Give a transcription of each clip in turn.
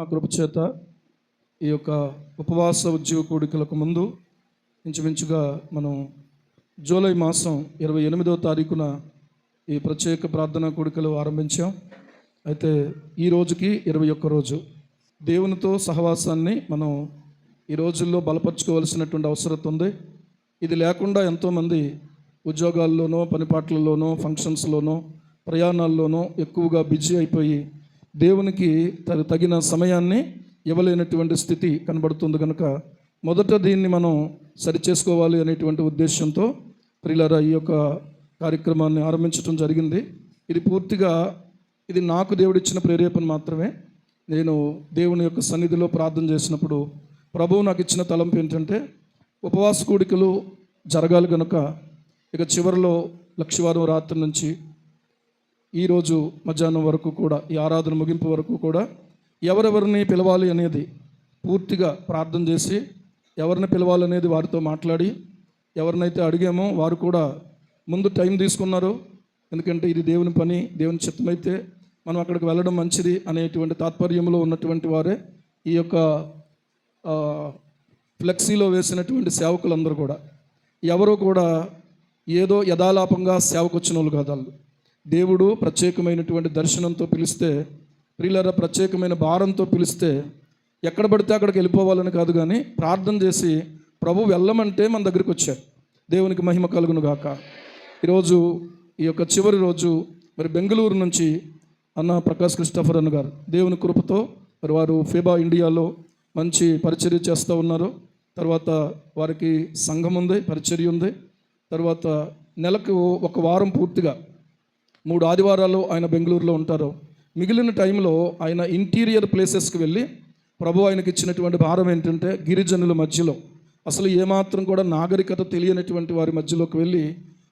మహాకృపచేత ఈ యొక్క ఉపవాస ఉద్యోగ కూడికలకు ముందు ఇంచుమించుగా మనం జూలై మాసం 28వ తారీఖున ఈ ప్రత్యేక ప్రార్థనా కూడికలు ఆరంభించాం. అయితే ఈ రోజుకి 21 రోజు దేవునితో సహవాసాన్ని మనం ఈ రోజుల్లో బలపరుచుకోవాల్సినటువంటి అవసరం ఉంది. ఇది లేకుండా ఎంతోమంది ఉద్యోగాల్లోనో, పనిపాట్లలోనో, ఫంక్షన్స్లోనో, ప్రయాణాల్లోనో ఎక్కువగా బిజీ అయిపోయి దేవునికి తగిన సమయాన్ని ఇవ్వలేనటువంటి స్థితి కనబడుతుంది. కనుక మొదట దీన్ని మనం సరిచేసుకోవాలి అనేటువంటి ఉద్దేశంతో ప్రియులారా ఈ యొక్క కార్యక్రమాన్ని ఆరంభించడం జరిగింది. ఇది పూర్తిగా నాకు దేవుడిచ్చిన ప్రేరేపణ మాత్రమే. నేను దేవుని యొక్క సన్నిధిలో ప్రార్థన చేసినప్పుడు ప్రభువు నాకు ఇచ్చిన తలంపు ఏంటంటే, ఉపవాస కూడికలు జరగాలి కనుక ఇక చివరిలో లక్షవారం రాత్రి నుంచి ఈరోజు మధ్యాహ్నం వరకు కూడా, ఈ ఆరాధన ముగింపు వరకు కూడా ఎవరెవరిని పిలవాలి అనేది పూర్తిగా ప్రార్థన చేసి, ఎవరిని పిలవాలనేది వారితో మాట్లాడి, ఎవరినైతే అడిగామో వారు కూడా ముందు టైం తీసుకున్నారు. ఎందుకంటే ఇది దేవుని పని, దేవుని చిత్తమైతే మనం అక్కడికి వెళ్ళడం మంచిది అనేటువంటి తాత్పర్యంలో ఉన్నటువంటి వారే ఈ యొక్క ఫ్లెక్సీలో వేసినటువంటి సేవకులందరూ కూడా ఎవరో కూడా ఏదో యథాలాపంగా సేవకు వచ్చిన వాళ్ళు కాదు. వాళ్ళు దేవుడు ప్రత్యేకమైనటువంటి దర్శనంతో పిలిస్తే, ప్రియులారా ప్రత్యేకమైన భారంతో పిలిస్తే ఎక్కడ పడితే అక్కడికి వెళ్ళిపోవాలని కాదు, కానీ ప్రార్థన చేసి ప్రభు వెళ్ళమంటే మన దగ్గరికి వచ్చారు. దేవునికి మహిమ కలుగును గాక. ఈరోజు ఈ యొక్క చివరి రోజు మరి బెంగళూరు నుంచి అన్న ప్రకాష్ క్రిస్టఫర్ అన్న గారు దేవుని కృపతో మరి వారు ఫీబా ఇండియాలో మంచి పరిచర్య చేస్తూ ఉన్నారు. తర్వాత వారికి సంఘం ఉంది, పరిచర్య ఉంది. తర్వాత నెలకు ఒక వారం పూర్తిగా 3 ఆదివారాలు ఆయన బెంగళూరులో ఉంటారు. మిగిలిన టైంలో ఆయన ఇంటీరియర్ ప్లేసెస్కి వెళ్ళి, ప్రభు ఆయనకి ఇచ్చినటువంటి భారం ఏంటంటే గిరిజనుల మధ్యలో, అసలు ఏమాత్రం కూడా నాగరికత తెలియనటువంటి వారి మధ్యలోకి వెళ్ళి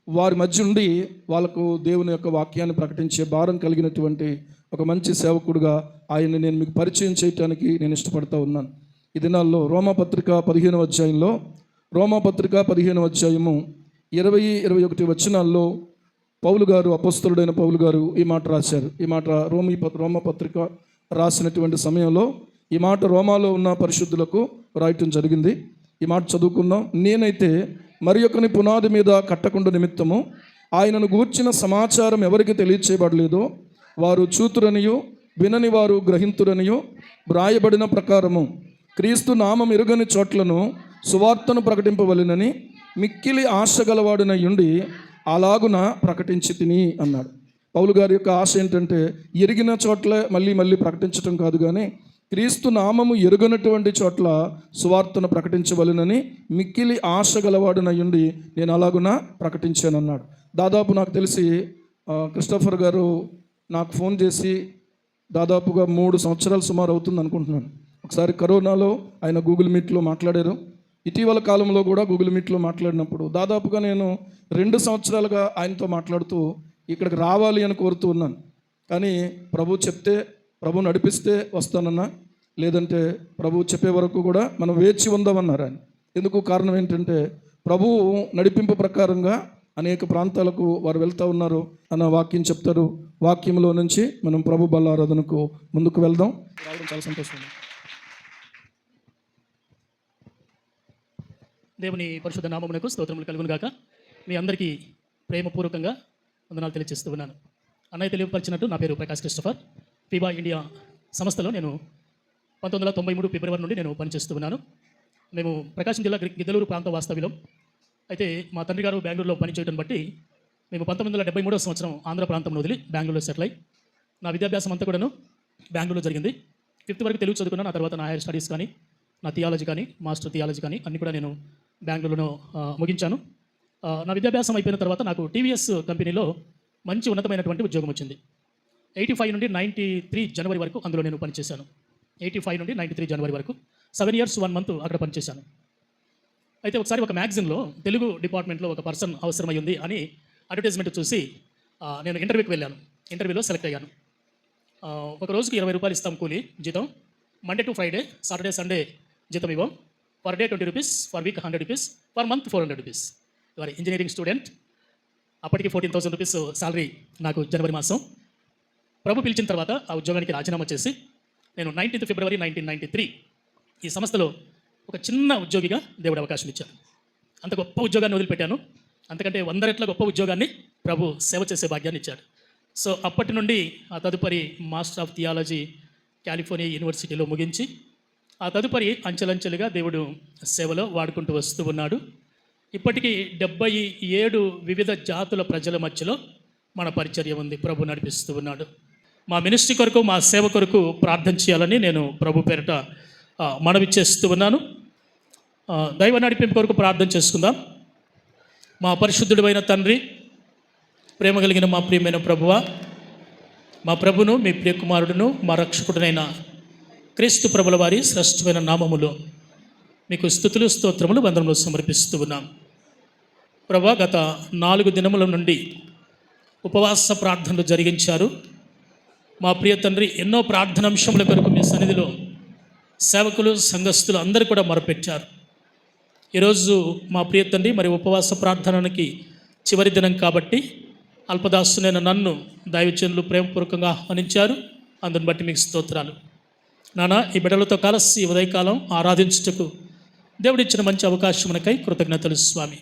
వారి మధ్య ఉండి వాళ్ళకు దేవుని యొక్క వాక్యాన్ని ప్రకటించే భారం కలిగినటువంటి ఒక మంచి సేవకుడుగా ఆయన్ని నేను మీకు పరిచయం చేయడానికి నేను ఇష్టపడుతూ ఉన్నాను. ఈ దినాల్లో రోమాపత్రిక 15వ అధ్యాయంలో, రోమాపత్రిక 15వ అధ్యాయము 20-21 వచనాల్లో పౌలు గారు, అపోస్తలుడైన పౌలు గారు ఈ మాట రాశారు. ఈ మాట రోమపత్రిక రాసినటువంటి సమయంలో ఈ మాట రోమాలో ఉన్న పరిశుద్ధులకు రాయటం జరిగింది. ఈ మాట చదువుకుందాం. నేనైతే మరి ఒకని పునాది మీద కట్టకుండా నిమిత్తము ఆయనను గూర్చిన సమాచారం ఎవరికి తెలియచేయబడలేదో వారు చూతురనియో, వినని వారు గ్రహింతురనియో వ్రాయబడిన ప్రకారము క్రీస్తు నామం ఎరుగని చోట్లను సువార్తను ప్రకటింపవలెనని మిక్కిలి ఆశ గలవాడినై ఉండి అలాగున ప్రకటించి తిని అన్నాడు. పౌలు గారి యొక్క ఆశ ఏంటంటే ఎరిగిన చోట్ల మళ్ళీ ప్రకటించడం కాదు, కానీ క్రీస్తు నామము ఎరుగనటువంటి చోట్ల సువార్తను ప్రకటించవలెనని మిక్కిలి ఆశ గలవాడినై ఉండి నేను అలాగున ప్రకటించానన్నాడు. దాదాపు నాకు తెలిసి క్రిస్టఫర్ గారు నాకు ఫోన్ చేసి దాదాపుగా 3 సంవత్సరాలు సుమారు అవుతుంది అనుకుంటున్నాను. ఒకసారి కరోనాలో ఆయన గూగుల్ మీట్లో మాట్లాడారు. ఇటీవల కాలంలో కూడా గూగుల్ మీట్లో మాట్లాడినప్పుడు దాదాపుగా నేను 2 సంవత్సరాలుగా ఆయనతో మాట్లాడుతూ ఇక్కడికి రావాలి అని కోరుతూ ఉన్నాను. కానీ ప్రభు చెప్తే, ప్రభు నడిపిస్తే వస్తానన్నా, లేదంటే ప్రభు చెప్పే వరకు కూడా మనం వేచి ఉందామన్నారు ఆయన. ఎందుకు కారణం ఏంటంటే ప్రభువు నడిపింపు ప్రకారంగా అనేక ప్రాంతాలకు వారు వెళ్తూ ఉన్నారు అన్న వాక్యం చెప్తారు. వాక్యంలో నుంచి మనం ప్రభు బలారాధనకు ముందుకు వెళ్దాం. రావడం చాలా సంతోషం. దేవుని పరిశుద్ధ నామమునకు స్తోత్రములు కలుగును గాక. మీ అందరికీ ప్రేమపూర్వకంగా వందనాలు తెలియజేస్తూ ఉన్నాను. అన్నయ్య తెలియపరిచినట్టు నా పేరు ప్రకాష్ క్రిస్టఫర్. ఫీబా ఇండియా సంస్థలో నేను 1993 ఫిబ్రవరి నుండి నేను పనిచేస్తూ ఉన్నాను. మేము ప్రకాశం జిల్లా గిద్దలూరు ప్రాంత వాస్తవ్యులం. అయితే మా తండ్రి గారు బెంగళూరులో పనిచేయడం బట్టి మేము 1973వ సంవత్సరం ఆంధ్ర ప్రాంతం వదిలి బెంగళూరులో సెటిల్ అయ్యి, నా విద్యాభ్యాసం అంతా కూడాను బెంగళూరులో జరిగింది. 5th వరకు తెలుగు చదువుకున్నాను. ఆ తర్వాత నా హైయర్ స్టడీస్ కానీ, నా థియాలజీ కానీ, మాస్టర్ థియాలజీ కానీ అన్నీ కూడా నేను బెంగళూరులో ముగించాను. నా విద్యాభ్యాసం అయిపోయిన తర్వాత నాకు టీవీఎస్ కంపెనీలో మంచి ఉన్నతమైనటువంటి ఉద్యోగం వచ్చింది. 85 నుండి 93 జనవరి వరకు అందులో నేను పనిచేశాను. 85 నుండి 93 జనవరి వరకు 7 years 1 month అక్కడ పనిచేశాను. అయితే ఒకసారి ఒక మ్యాగజిన్లో తెలుగు డిపార్ట్మెంట్లో ఒక పర్సన్ అవసరమై ఉంది అని అడ్వర్టైజ్మెంట్ చూసి నేను ఇంటర్వ్యూకి వెళ్ళాను. ఇంటర్వ్యూలో సెలెక్ట్ అయ్యాను. ఒక రోజుకి 20 రూపాయలు ఇస్తాం కూలీ జీతం. Monday to Friday, Saturday Sunday జీతం ఇవ్వం. Per day 20 rupees, per week 100 rupees, per month 400 rupees. ఇవాళ ఇంజనీరింగ్ స్టూడెంట్. అప్పటికి 14,000 రూపీస్ శాలరీ నాకు జనవరి మాసం. ప్రభు పిలిచిన తర్వాత ఆ ఉద్యోగానికి రాజీనామా చేసి నేను 19th ఫిబ్రవరి 1993 ఈ సంస్థలో ఒక చిన్న ఉద్యోగిగా దేవుడు అవకాశం ఇచ్చాడు. అంత గొప్ప ఉద్యోగాన్ని వదిలిపెట్టాను. అంతకంటే 100 రెట్ల గొప్ప ఉద్యోగాన్ని ప్రభు సేవ చేసే భాగ్యాన్ని ఇచ్చాడు. సో అప్పటి నుండి ఆ తదుపరి మాస్టర్ ఆఫ్ థియాలజీ కాలిఫోర్నియా యూనివర్సిటీలో ముగించి ఆ తదుపరి అంచెలంచెలుగా దేవుడు సేవలో వాడుకుంటూ వస్తూ ఉన్నాడు. ఇప్పటికీ 77 వివిధ జాతుల ప్రజల మధ్యలో మన పరిచర్య ఉంది. ప్రభు నడిపిస్తూ ఉన్నాడు. మా మినిస్ట్రీ కొరకు, మా సేవ కొరకు ప్రార్థన చేయాలని నేను ప్రభు పేరిట మనవి చేస్తూ ఉన్నాను. దైవ నడిపింపు కొరకు ప్రార్థన చేసుకుందాం. మా పరిశుద్ధుడైన తండ్రి, ప్రేమ కలిగిన మా ప్రియమైన ప్రభువా, మా ప్రభును, మీ ప్రియకుమారుడును, మా రక్షకుడునైన క్రీస్తు ప్రభుల వారి శ్రేష్టమైన నామములో మీకు స్తుతులు, స్తోత్రములు, వందనములు సమర్పిస్తూ ఉన్నాం. ప్రభువా, గత 4 దినముల నుండి ఉపవాస ప్రార్థనలు జరిగించారు. మా ప్రియ తండ్రి, ఎన్నో ప్రార్థనాంశముల కొరకు మీ సన్నిధిలో సేవకులు, సంఘస్థులు అందరూ కూడా మొరపెట్టారు. ఈరోజు మా ప్రియ తండ్రి మరి ఉపవాస ప్రార్థనకి చివరి దినం కాబట్టి అల్పదాసునైన నన్ను దైవజనులు ప్రేమపూర్వకంగా ఆహ్వానించారు. అందుని బట్టి మీకు స్తోత్రాలు. నాన్న, ఈ బిడ్డలతో కలిసి ఉదయకాలం ఆరాధించుటకు దేవుడిచ్చిన మంచి అవకాశమునకై కృతజ్ఞతలు స్వామి.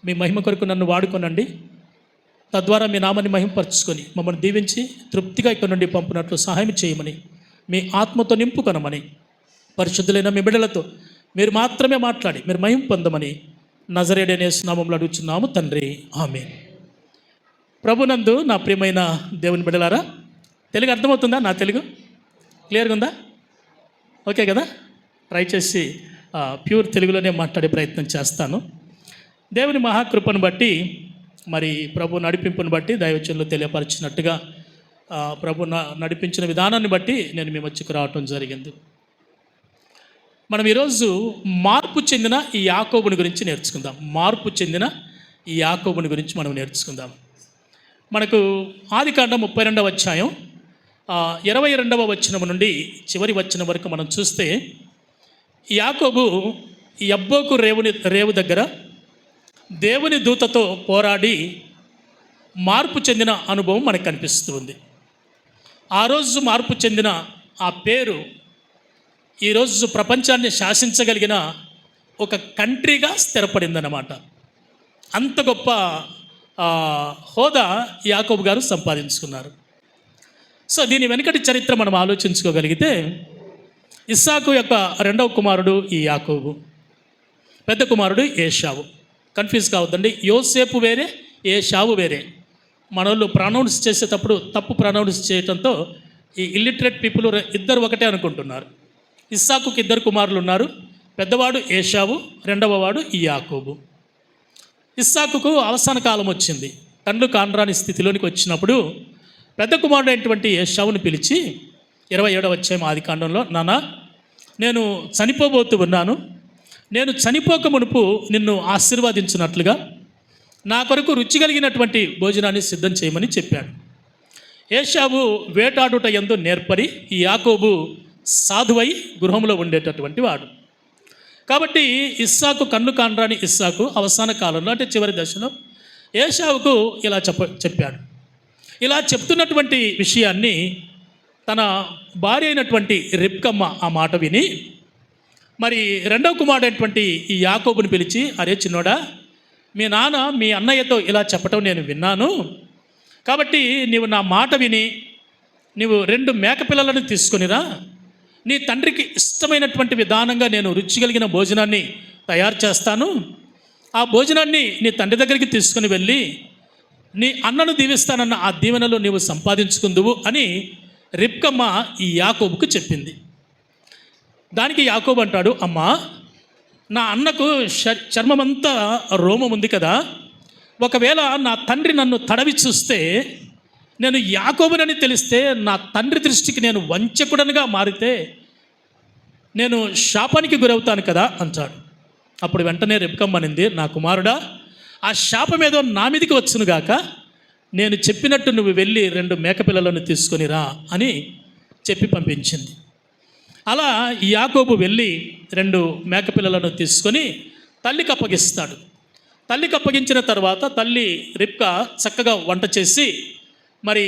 మీ మహిమ కొరకు నన్ను వాడుకొనండి. తద్వారా మీ నామాన్ని మహిమపరచుకొని మమ్మల్ని దీవించి తృప్తిగా ఇక్కడ నుండి పంపినట్లు సహాయం చేయమని, మీ ఆత్మతో నింపుకొనమని, పరిశుద్ధులైన మీ బిడ్డలతో మీరు మాత్రమే మాట్లాడి మీరు మహిమ పొందమని నజరేయుడైన యేసు నామములో అడుగుచున్నాము తండ్రి, ఆమేన్. ప్రభునందు నా ప్రియమైన దేవుని బిడ్డలారా, తెలుగు అర్థమవుతుందా? నా తెలుగు క్లియర్గా ఉందా? ఓకే కదా? ట్రై చేసి ప్యూర్ తెలుగులోనే మాట్లాడే ప్రయత్నం చేస్తాను. దేవుని మహాకృపను బట్టి మరి ప్రభు నడిపింపును బట్టి దైవజనులు తెలియపరిచినట్టుగా ప్రభు నడిపించిన విధానాన్ని బట్టి నేను మీ మధ్యకు రావటం జరిగింది. మనం ఈరోజు మార్పు చెందిన ఈ యాకోబుని గురించి నేర్చుకుందాం. మార్పు చెందిన ఈ యాకోబుని గురించి మనం నేర్చుకుందాం. మనకు ఆదికాండం 32వ అధ్యాయం 22వ వచనం నుండి చివరి వచనం వరకు మనం చూస్తే యాకోబు యబ్బోకు రేవు దగ్గర దేవుని దూతతో పోరాడి మార్పు చెందిన అనుభవం మనకు కనిపిస్తుంది. ఆ రోజు మార్పు చెందిన ఆ పేరు ఈరోజు ప్రపంచాన్ని శాసించగలిగిన ఒక కంట్రీగా స్థిరపడిందన్నమాట. అంత గొప్ప హోదా యాకోబు గారు సంపాదించుకున్నారు. సో దీని వెనకటి చరిత్ర మనం ఆలోచించుకోగలిగితే, ఇస్సాకు యొక్క 2వ కుమారుడు ఈ యాకోబు, పెద్ద కుమారుడు ఏశావు. కన్ఫ్యూజ్ కావద్దండి, యోసేపు వేరే, ఏశావు వేరే. మనోళ్ళు ప్రొనౌన్స్ చేసేటప్పుడు తప్పు ప్రొనౌన్స్ చేయడంతో ఈ ఇల్లిటరేట్ పీపుల్ ఇద్దరు ఒకటే అనుకుంటున్నారు. ఇస్సాకుకి 2 కుమారులు ఉన్నారు. పెద్దవాడు ఏశావు, 2వ వాడు ఈ యాకోబు. ఇస్సాకుకు అవసాన కాలం వచ్చింది. కండ్లు కానరాని స్థితిలోనికి వచ్చినప్పుడు పెద్ద కుమారుడు అయినటువంటి ఏశావుని పిలిచి 27వ అధ్యాయం ఆదికాండంలో, నాన్న, నేను చనిపోబోతూ ఉన్నాను. నేను చనిపోక మునుపు నిన్ను ఆశీర్వదించినట్లుగా నా కొరకు రుచి కలిగినటువంటి భోజనాన్ని సిద్ధం చేయమని చెప్పాడు. ఏశావు వేటాడుట యందు నేర్పరి, ఈ యాకోబు సాధువై గృహంలో ఉండేటటువంటి వాడు. కాబట్టి ఇస్సాకు కన్ను కానరాని ఇస్సాకు అవసాన కాలంలో, అంటే చివరి దశలో ఏశావుకు ఇలా చెప్పాడు. ఇలా చెప్తున్నటువంటి విషయాన్ని తన భార్య అయినటువంటి రిబ్కమ్మ ఆ మాట విని మరి 2వ కుమారుడు అయినటువంటి ఈ యాకోబుని పిలిచి, అరే చిన్నోడా, మీ నాన్న మీ అన్నయ్యతో ఇలా చెప్పటం నేను విన్నాను. కాబట్టి నీవు నా మాట విని నీవు 2 మేకపిల్లలను తీసుకొనిరా. నీ తండ్రికి ఇష్టమైనటువంటి విధానంగా నేను రుచి కలిగిన భోజనాన్ని తయారు చేస్తాను. ఆ భోజనాన్ని నీ తండ్రి దగ్గరికి తీసుకుని వెళ్ళి నీ అన్నను దీవిస్తానన్న ఆ దీవెనలో నీవు సంపాదించుకుందువు అని రిబ్కమ్మ ఈ యాకోబుకు చెప్పింది. దానికి యాకోబు అంటాడు, అమ్మా, నా అన్నకు చర్మమంతా రోమం ఉంది కదా, ఒకవేళ నా తండ్రి నన్ను తడవి చూస్తే, నేను యాకోబునని తెలిస్తే, నా తండ్రి దృష్టికి నేను వంచకుడనుగా మారితే నేను శాపానికి గురవుతాను కదా అంటాడు. అప్పుడు వెంటనే రిబ్కమ్మ అనింది, నా కుమారుడా, ఆ శాపం ఏదో నా మీదకి వచ్చునుగాక, నేను చెప్పినట్టు నువ్వు వెళ్ళి 2 మేకపిల్లలను తీసుకొని రా అని చెప్పి పంపించింది. అలా యాకోబు వెళ్ళి 2 మేకపిల్లలను తీసుకొని తల్లికి అప్పగిస్తాడు. తల్లికి అప్పగించిన తర్వాత తల్లి రిబ్కా చక్కగా వంట చేసి మరి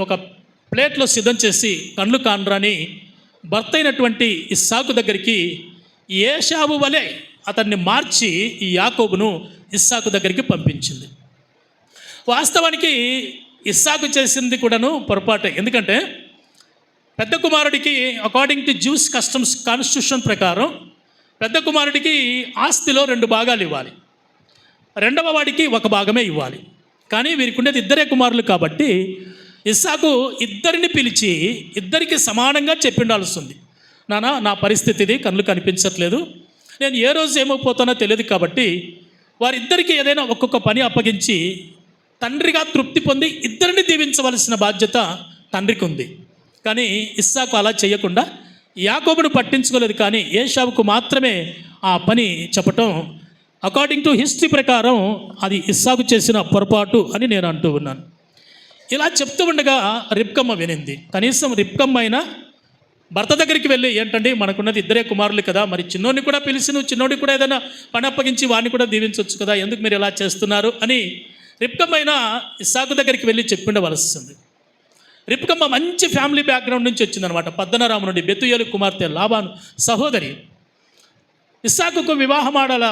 ఒక ప్లేట్లో సిద్ధం చేసి కండ్లు కానరాని భర్త అయినటువంటి ఇస్సాకు దగ్గరికి ఏశావు వలె అతన్ని మార్చి ఈ యాకోబును ఇస్సాకు దగ్గరికి పంపించింది. వాస్తవానికి ఇస్సాకు చేసింది కూడాను పొరపాటే. ఎందుకంటే పెద్ద కుమారుడికి according to juice customs constitution ప్రకారం పెద్ద కుమారుడికి ఆస్తిలో 2 భాగాలు ఇవ్వాలి, రెండవ వాడికి 1 భాగమే ఇవ్వాలి. కానీ వీరికి ఉండేది 2 కుమారులు కాబట్టి ఇస్సాకు ఇద్దరిని పిలిచి ఇద్దరికి సమానంగా చెప్పిండాల్సి ఉంది. నాన్న, నా పరిస్థితి ఇది, కళ్ళు కనిపించట్లేదు, నేను ఏ రోజు ఏమైపోతానో తెలియదు కాబట్టి వారిద్దరికీ ఏదైనా ఒక్కొక్క పని అప్పగించి తండ్రిగా తృప్తి పొంది ఇద్దరిని దీవించవలసిన బాధ్యత తండ్రికి ఉంది. కానీ ఇస్సాకు అలా చేయకుండా యాకోబును పట్టించుకోలేదు, కానీ ఏశావుకు మాత్రమే ఆ పని చెప్పటం అకార్డింగ్ టు హిస్టరీ ప్రకారం అది ఇస్సాకు చేసిన పొరపాటు అని నేను అంటూ ఉన్నాను. ఇలా చెప్తూ ఉండగా రిబ్కమ్మ వినింది. కనీసం రిబ్కమ్మ అయినా భర్త దగ్గరికి వెళ్ళి, ఏంటండి మనకున్నది 2 కుమారులు కదా, మరి చిన్నోడిని కూడా పిలిచి నువ్వు చిన్నోడికి కూడా ఏదైనా పని అప్పగించి వాడిని కూడా దీవించవచ్చు కదా, ఎందుకు మీరు ఇలా చేస్తున్నారు అని రిబ్కమ్మ అయినా ఇస్సాకు దగ్గరికి వెళ్ళి చెప్పిండవలసింది. రిబ్కమ్మ మంచి ఫ్యామిలీ బ్యాక్గ్రౌండ్ నుంచి వచ్చిందనమాట. పద్దనరాము నుండి బెతుయేలు కుమార్తె లాబాను సహోదరి. ఇస్సాకుకు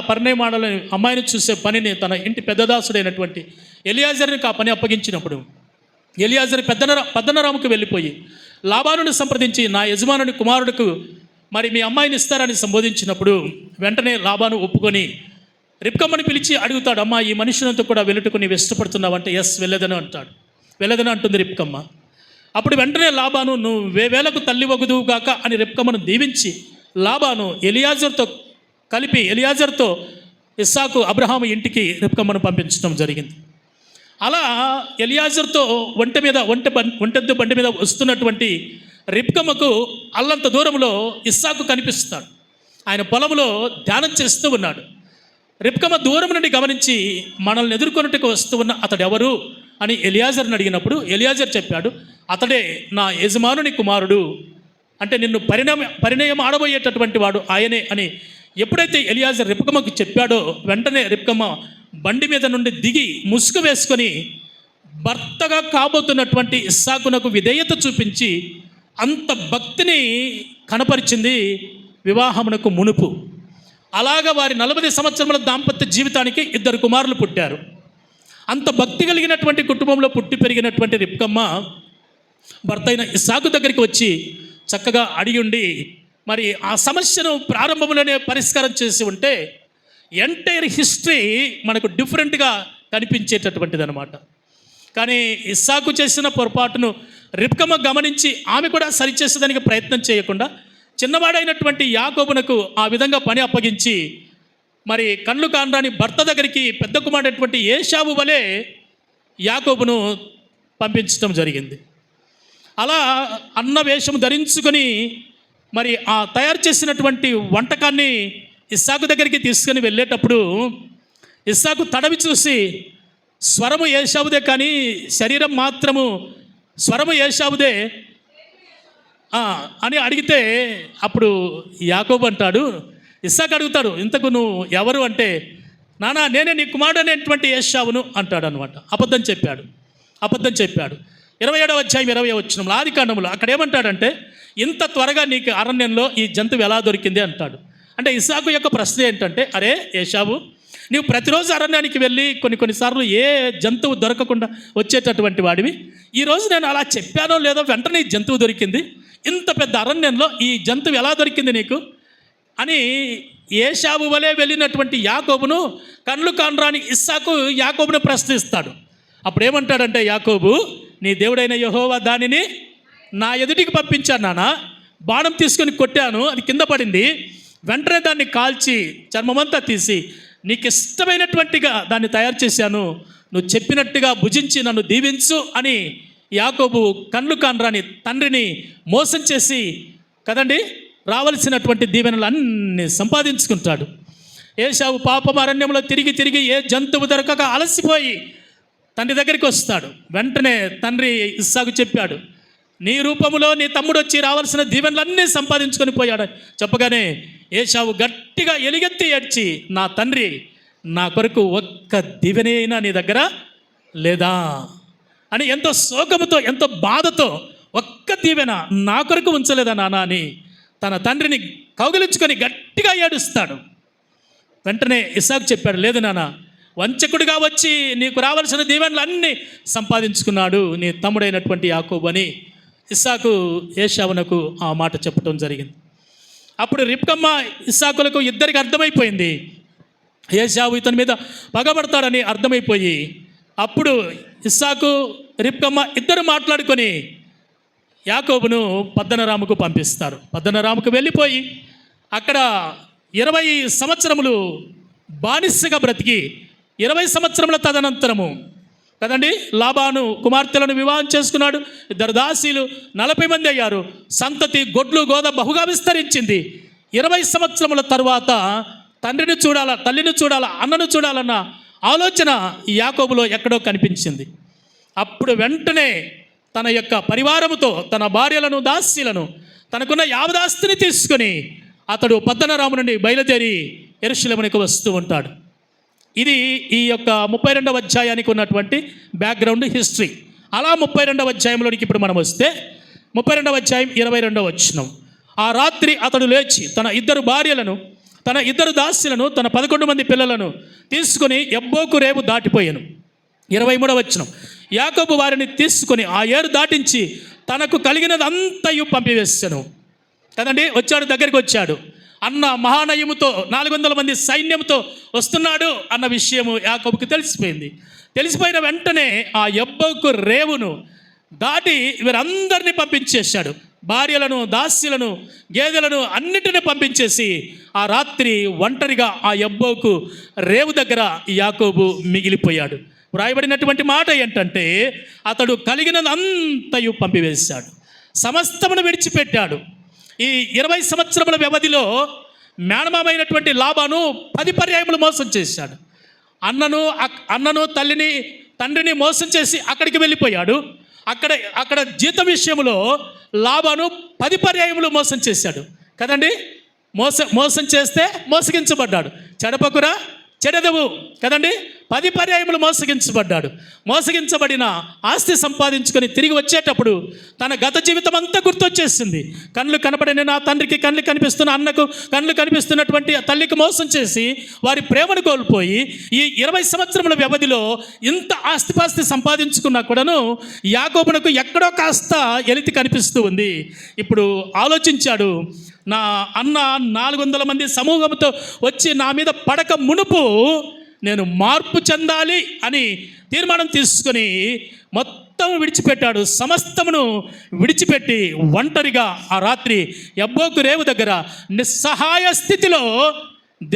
పరిణయమాడాలని అమ్మాయిని చూసే పనిని తన ఇంటి పెద్దదాసుడైనటువంటి ఎలియాజర్కి ఆ పని అప్పగించినప్పుడు ఎలియాజర్ పద్దనరాముకు వెళ్ళిపోయి లాబానుని సంప్రదించి, నా యజమానుని కుమారుడికి మరి మీ అమ్మాయిని ఇస్తారని సంబోధించినప్పుడు వెంటనే లాబాను ఒప్పుకొని రిబ్కమ్మని పిలిచి అడుగుతాడు, అమ్మా ఈ మనుషులంతా కూడా వెళ్ళుటకు నీవు ఇష్టపడుతున్నావు అంటే ఎస్ వెళ్ళదని అంటాడు. వెళ్ళదని అంటుంది రిబ్కమ్మ. అప్పుడు వెంటనే లాబాను, నువ్వు వేవేలకు తల్లి వగుదువుగాక అని రిబ్కమ్మను దీవించి లాబాను ఎలియాజర్తో ఇస్సాకు అబ్రహాము ఇంటికి రిబ్కమ్మను పంపించడం జరిగింది. అలా ఎలియాజర్తో ఒంటెద్దు బండి మీద వస్తున్నటువంటి రిబ్కమ్మకు అల్లంత దూరంలో ఇస్సాకు కనిపిస్తాడు. ఆయన పొలంలో ధ్యానం చేస్తూ ఉన్నాడు. రిబ్కమ్మ దూరం నుండి గమనించి మనల్ని ఎదుర్కొన్నట్టుకు వస్తూ ఉన్న అతడు ఎవరు అని ఎలియాజర్ని అడిగినప్పుడు ఎలియాజర్ చెప్పాడు, అతడే నా యజమానుని కుమారుడు, అంటే నిన్ను పరిణయం ఆడబోయేటటువంటి వాడు ఆయనే అని ఎప్పుడైతే ఎలియాజర్ రిబ్కమ్మకు చెప్పాడో వెంటనే రిబ్కమ్మ బండి మీద నుండి దిగి ముసుగు వేసుకొని భర్తగా కాబోతున్నటువంటి ఇస్సాకునకు విధేయత చూపించి అంత భక్తిని కనపరిచింది వివాహమునకు మునుపు. అలాగా వారి 40 సంవత్సరముల దాంపత్య జీవితానికి 2 కుమారులు పుట్టారు. అంత భక్తి కలిగినటువంటి కుటుంబంలో పుట్టి పెరిగినటువంటి రిబ్కమ్మ భర్త అయిన ఇస్సాకు దగ్గరికి వచ్చి చక్కగా అడిగి ఉండి మరి ఆ సమస్యను ప్రారంభంలోనే పరిష్కారం చేసి ఉంటే ఎంటైర్ హిస్టరీ మనకు డిఫరెంట్గా కనిపించేటటువంటిది అనమాట. కానీ ఇస్సాకు చేసిన పొరపాటును రిబ్కమ్మ గమనించి ఆమె కూడా సరిచేసేదానికి ప్రయత్నం చేయకుండా చిన్నవాడైనటువంటి యాకోబునకు ఆ విధంగా పని అప్పగించి మరి కళ్ళు కానరాని భర్త దగ్గరికి పెద్ద కుమారుడైనటువంటి ఏశావు వలె యాకోబును పంపించడం జరిగింది. అలా అన్న వేషం ధరించుకొని మరి ఆ తయారు చేసినటువంటి వంటకాన్ని ఇస్సాకు దగ్గరికి తీసుకొని వెళ్ళేటప్పుడు ఇస్సాకు తడవి చూసి స్వరము ఏశావుదే కానీ శరీరం మాత్రము స్వరము ఏశావుదే అని అడిగితే అప్పుడు యాకోబు అంటాడు, ఇస్సాకు అడుగుతాడు, ఇంతకు నువ్వు ఎవరు అంటే, నానా నేనే నీ కుమారుడు అనేటువంటి ఏశావును అంటాడు అనమాట. అబద్ధం చెప్పాడు 27వ అధ్యాయం 20వ వచనంలో ఆదికాండములో అక్కడ ఏమంటాడంటే, ఇంత త్వరగా నీకు అరణ్యంలో ఈ జంతువు ఎలా దొరికింది అంటాడు. అంటే ఇస్సాకు యొక్క ప్రశ్న ఏంటంటే, అరే ఏశావు, నీవు ప్రతిరోజు అరణ్యానికి వెళ్ళి కొన్నిసార్లు ఏ జంతువు దొరకకుండా వచ్చేటటువంటి వాడివి, ఈరోజు నేను అలా చెప్పానో లేదో వెంటనే ఈ జంతువు దొరికింది, ఇంత పెద్ద అరణ్యంలో ఈ జంతువు ఎలా దొరికింది నీకు అని ఏశావు వలె వెళ్ళినటువంటి యాకోబును కళ్ళు కానరాని ఇస్సాకు యాకోబును ప్రశ్నిస్తాడు. అప్పుడు ఏమంటాడంటే యాకోబు, నీ దేవుడైన యెహోవా దానిని నా ఎదుటికి పంపించాను నాన్న, బాణం తీసుకొని కొట్టాను, అది కింద పడింది, వెంటనే దాన్ని కాల్చి చర్మమంతా తీసి నీకు ఇష్టమైనటువంటిగా దాన్ని తయారు చేశాను, నువ్వు చెప్పినట్టుగా భుజించి నన్ను దీవించు అని యాకోబు కళ్ళు కానరాని తండ్రిని మోసం చేసి కదండి రావలసినటువంటి దీవెనలు అన్నీ సంపాదించుకుంటాడు. ఏశావు పాపం అరణ్యంలో తిరిగి ఏ జంతువు దొరకక అలసిపోయి తండ్రి దగ్గరికి వస్తాడు. వెంటనే తండ్రి ఇస్సాకు చెప్పాడు, నీ రూపములో నీ తమ్ముడు వచ్చి రావాల్సిన దీవెనలన్నీ సంపాదించుకొని పోయాడు చెప్పగానే ఏశావు గట్టిగా ఎలుగెత్తి ఏడ్చి, నా తండ్రి, నా కొరకు ఒక్క దీవెన అయినా నీ దగ్గర లేదా అని ఎంతో శోకముతో ఎంతో బాధతో ఒక్క దీవెన నా కొరకు ఉంచలేదా నాన్న అని తన తండ్రిని కౌగిలించుకొని గట్టిగా ఏడుస్తాడు. వెంటనే ఇస్సాకు చెప్పాడు, లేదు నాన్న, వంచకుడిగా వచ్చి నీకు రావాల్సిన దీవెనలు అన్నీ సంపాదించుకున్నాడు నీ తమ్ముడైనటువంటి యాకోబు అని ఇస్సాకు ఏశావునకు ఆ మాట చెప్పడం జరిగింది. అప్పుడు రిబ్కమ్మ ఇస్సాకులకు ఇద్దరికి అర్థమైపోయింది, ఏశావు ఇతని మీద పగబడతాడని అర్థమైపోయి అప్పుడు ఇస్సాకు రిబ్కమ్మ ఇద్దరు మాట్లాడుకొని యాకోబును పద్దనరాముకు పంపిస్తారు. పద్దనరాముకు వెళ్ళిపోయి అక్కడ 20 సంవత్సరములు బానిసగా బ్రతికి 20 సంవత్సరముల తదనంతరము కదండి లాబాను కుమార్తెలను వివాహం చేసుకున్నాడు. 2 దాసీలు 40 మంది అయ్యారు. సంతతి గొడ్లు గోద బహుగా విస్తరించింది. 20 సంవత్సరముల తరువాత తండ్రిని చూడాలా, తల్లిని చూడాలా, అన్నను చూడాలన్న ఆలోచన యాకోబులో ఎక్కడో కనిపించింది. అప్పుడు వెంటనే తన యొక్క పరివారముతో తన భార్యలను దాసీలను తనకున్న యావదాస్తిని తీసుకొని అతడు పద్దనరాము నుండి బయలుదేరి యెరూషలేమునకు వస్తూ ఉంటాడు. ఇది ఈ యొక్క 32వ అధ్యాయానికి ఉన్నటువంటి బ్యాక్గ్రౌండ్ హిస్టరీ. అలా 32వ అధ్యాయంలోనికి ఇప్పుడు మనం వస్తే 32వ అధ్యాయం 22వ వచనం. ఆ రాత్రి అతడు లేచి తన 2 భార్యలను తన 2 దాసీలను తన 11 మంది పిల్లలను తీసుకుని యబ్బోకు రేవు దాటిపోయాను. 23వ వచనం. యాకోబు వారిని తీసుకొని ఆ ఏరు దాటించి తనకు కలిగినదంతయు పంపివేశాను. కదండి, దగ్గరికి వచ్చాడు. అన్న మహానయముతో 400 మంది సైన్యంతో వస్తున్నాడు అన్న విషయము యాకోబుకి తెలిసిపోయింది. తెలిసిపోయిన వెంటనే ఆ యబ్బోకు రేవును దాటి వీరందరినీ పంపించేశాడు. భార్యలను, దాస్యులను, గేదెలను అన్నిటిని పంపించేసి ఆ రాత్రి ఒంటరిగా ఆ యబ్బోకు రేవు దగ్గర యాకోబు మిగిలిపోయాడు. వ్రాయబడినటువంటి మాట ఏంటంటే అతడు కలిగినదంతయు పంపివేశాడు, సమస్తమును విడిచిపెట్టాడు. ఈ 20 సంవత్సరముల వ్యవధిలో మేనమామైనటువంటి లాబాను 10 పర్యాయములు మోసం చేశాడు. అన్నను తండ్రిని మోసం చేసి అక్కడికి వెళ్ళిపోయాడు. అక్కడ జీతం విషయంలో లాబాను 10 పర్యాయములు మోసం చేశాడు కదండి. మోసం చేస్తే మోసగించబడ్డాడు. చెడపకురా చెడదవు కదండి. 10 పర్యాయములు మోసగించబడ్డాడు. మోసగించబడిన ఆస్తి సంపాదించుకొని తిరిగి వచ్చేటప్పుడు తన గత జీవితం అంతా గుర్తొచ్చేసింది. కళ్ళు కనపడిన నా తండ్రికి కళ్ళు కనిపిస్తున్న అన్నకు కళ్ళు కనిపిస్తున్నటువంటి తల్లికి మోసం చేసి వారి ప్రేమను కోల్పోయి ఈ 20 సంవత్సరముల వ్యవధిలో ఇంత ఆస్తిపాస్తి సంపాదించుకున్నా కూడాను యాకోబునకు ఎక్కడో కాస్త ఎలితి కనిపిస్తూ ఉంది. ఇప్పుడు ఆలోచించాడు, నా అన్న 400 మంది సమూహంతో వచ్చి నా మీద పడక మునుపు నేను మార్పు చెందాలి అని తీర్మానం తీసుకొని మొత్తం విడిచిపెట్టాడు. సమస్తమును విడిచిపెట్టి ఒంటరిగా ఆ రాత్రి యబ్బోకు రేవు దగ్గర నిస్సహాయ స్థితిలో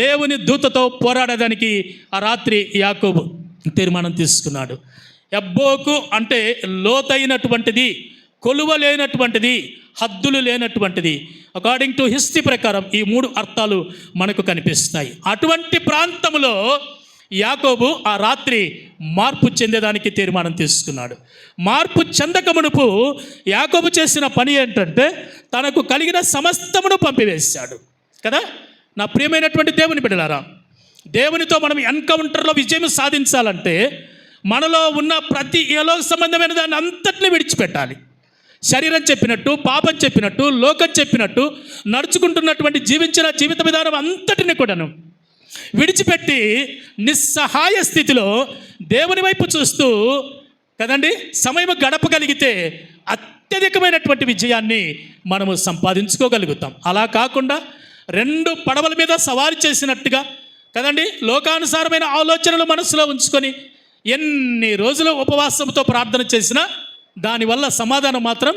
దేవుని దూతతో పోరాడడానికి ఆ రాత్రి యాకోబు తీర్మానం తీసుకున్నాడు. యబ్బోకు అంటే లోతైనటువంటిది, కొలువలేనటువంటిది, హద్దులు లేనటువంటిది. అకార్డింగ్ టు హిస్టరీ ప్రకారం ఈ 3 అర్థాలు మనకు కనిపిస్తాయి. అటువంటి ప్రాంతంలో యాకోబు ఆ రాత్రి మార్పు చెందేదానికి తీర్మానం తీసుకున్నాడు. మార్పు చెందక మునుపు యాకోబు చేసిన పని ఏంటంటే తనకు కలిగిన సమస్తమును పంపివేశాడు కదా. నా ప్రియమైనటువంటి దేవుని బిడ్డలారా, దేవునితో మనం ఎన్కౌంటర్లో విజయం సాధించాలంటే మనలో ఉన్న ప్రతి ఏలోక సంబంధమైన దాన్ని అంతటిని విడిచిపెట్టాలి. శరీరం చెప్పినట్టు, పాపం చెప్పినట్టు, లోకం చెప్పినట్టు నడుచుకుంటున్నటువంటి జీవించిన జీవిత విధానం అంతటిని కూడాను విడిచిపెట్టి నిస్సహాయ స్థితిలో దేవుని వైపు చూస్తూ కదండి సమయం గడపగలిగితే అత్యధికమైనటువంటి విజయాన్ని మనము సంపాదించుకోగలుగుతాం. అలా కాకుండా 2 పడవల మీద సవారీ చేసినట్టుగా కదండి లోకానుసారమైన ఆలోచనలు మనసులో ఉంచుకొని ఎన్ని రోజులు ఉపవాసంతో ప్రార్థన చేసినా దానివల్ల సమాధానం మాత్రం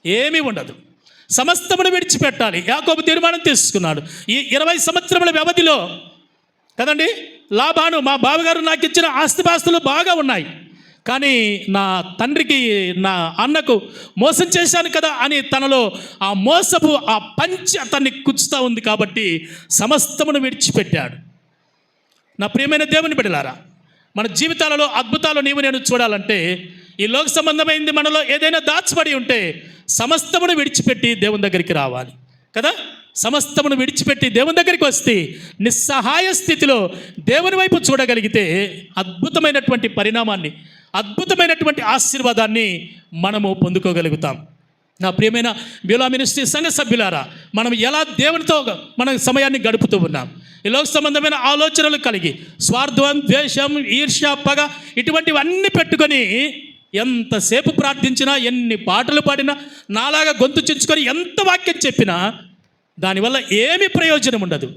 ఏమీ ఉండదు. సమస్తమును విడిచిపెట్టాలి. యాకోబు తీర్మానం తీసుకున్నాడు. ఈ 20 సంవత్సరముల వ్యవధిలో కదండి లాబాను మా బావగారు నాకు ఇచ్చిన ఆస్తిపాస్తులు బాగా ఉన్నాయి, కానీ నా తండ్రికి నా అన్నకు మోసం చేశాను కదా అని తనలో ఆ మోసపు ఆ పంచి అతన్ని కుచ్చుతూ ఉంది. కాబట్టి సమస్తమును విడిచిపెట్టాడు. నా ప్రియమైన దేవుని బిడ్డలారా, మన జీవితాలలో అద్భుతాలు నీవు నేను చూడాలంటే ఈ లోక సంబంధమైంది మనలో ఏదైనా దాచిపడి ఉంటే సమస్తమును విడిచిపెట్టి దేవుని దగ్గరికి రావాలి కదా. సమస్తమును విడిచిపెట్టి దేవుని దగ్గరికి వస్తే నిస్సహాయ స్థితిలో దేవుని వైపు చూడగలిగితే అద్భుతమైనటువంటి పరిణామాన్ని, అద్భుతమైనటువంటి ఆశీర్వాదాన్ని మనము పొందుకోగలుగుతాం. నా ప్రియమైన బిలా మినిస్ట్రీ సంఘ సభ్యులారా, మనం ఎలా దేవునితో మన సమయాన్ని గడుపుతూ ఉన్నాం? ఈ లోక సంబంధమైన ఆలోచనలు కలిగి స్వార్థం, ద్వేషం, ఈర్ష్య, పగ ఇటువంటివన్నీ పెట్టుకొని ఎంతసేపు ప్రార్థించినా, ఎన్ని పాటలు పాడినా, నాలాగా గొంతు చించుకొని ఎంత వాక్యం చెప్పినా దానివల్ల ఏమీ ప్రయోజనం ఉండదు.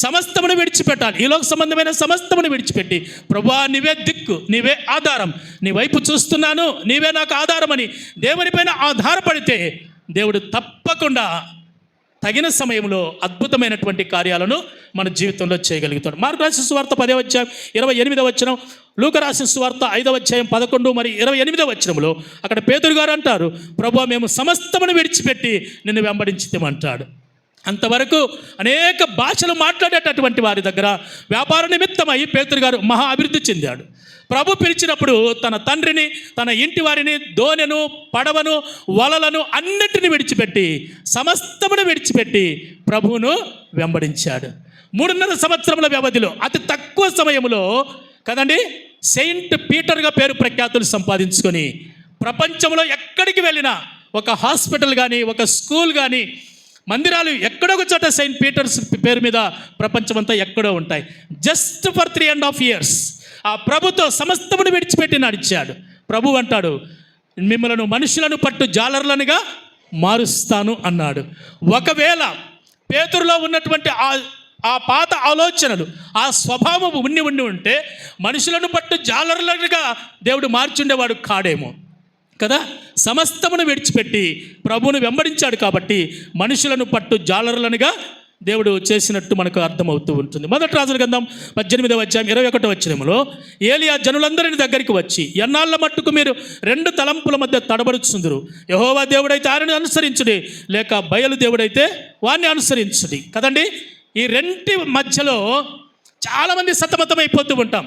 సమస్తమును విడిచిపెట్టాలి. ఈ లోక సంబంధమైన సమస్తమును విడిచిపెట్టి, ప్రభువా నీవే దిక్కు, నీవే ఆధారం, నీ వైపు చూస్తున్నాను, నీవే నాకు ఆధారమని దేవునిపైన ఆధారపడితే దేవుడు తప్పకుండా తగిన సమయంలో అద్భుతమైనటువంటి కార్యాలను మన జీవితంలో చేయగలుగుతాడు. మార్కు రాసిన సువార్త 10వ అధ్యాయం 28వ వచనం, లూకా రాసిన సువార్త 5వ అధ్యాయం 11 మరి 28వ వచనంలో అక్కడ పేతురు గారు అంటారు, ప్రభువా మేము సమస్తమును విడిచిపెట్టి నిన్ను వెంబడించితేమంటాడు. అంతవరకు అనేక భాషలు మాట్లాడేటటువంటి వారి దగ్గర వ్యాపార నిమిత్తమై పేతురు గారు మహా అభివృద్ధి చెందాడు. ప్రభు పిలిచినప్పుడు తన తండ్రిని, తన ఇంటి వారిని, దోణెను, పడవను, వలలను అన్నింటిని విడిచిపెట్టి, సమస్తమును విడిచిపెట్టి ప్రభువును వెంబడించాడు. 3.5 సంవత్సరముల వ్యవధిలో, అతి తక్కువ సమయంలో కదండి, సెయింట్ పీటర్గా పేరు ప్రఖ్యాతులు సంపాదించుకొని ప్రపంచంలో ఎక్కడికి వెళ్ళినా, ఒక హాస్పిటల్ కానీ, ఒక స్కూల్ కానీ, మందిరాలు ఎక్కడో ఒక చోట సెయింట్ పీటర్స్ పేరు మీద ప్రపంచమంతా ఎక్కడో ఉంటాయి. జస్ట్ ఫర్ 3.5 years ఆ ప్రభుతో సమస్తమును విడిచిపెట్టి నడిచాడు. ప్రభు అంటాడు, మిమ్మలను మనుషులను పట్టు జాలర్లనుగా మారుస్తాను అన్నాడు. ఒకవేళ పేతురులో ఉన్నటువంటి ఆ పాత ఆలోచనలు, ఆ స్వభావం ఉండి ఉంటే మనుషులను పట్టు జాలర్లనుగా దేవుడు మార్చుండేవాడు కాడేమో కదా. సమస్తమును విడిచిపెట్టి ప్రభువును వెంబడించాడు కాబట్టి మనుషులను పట్టు జాలరులనుగా దేవుడు చేసినట్టు మనకు అర్థమవుతూ ఉంటుంది. మొదటి రాజుల గ్రంథం 18వ అధ్యాయం 21వ వచనంలో ఏలియా జనులందరిని దగ్గరికి వచ్చి, ఎన్నాళ్ళ మట్టుకు మీరు 2 తలంపుల మధ్య తడబడుచుందురు? యెహోవా దేవుడైతే ఆయనను అనుసరించుడి, లేక బయలు దేవుడైతే వాడిని అనుసరించుడి. కదండి, ఈ రెంటి మధ్యలో చాలామంది సతమతమైపోతూ ఉంటాం.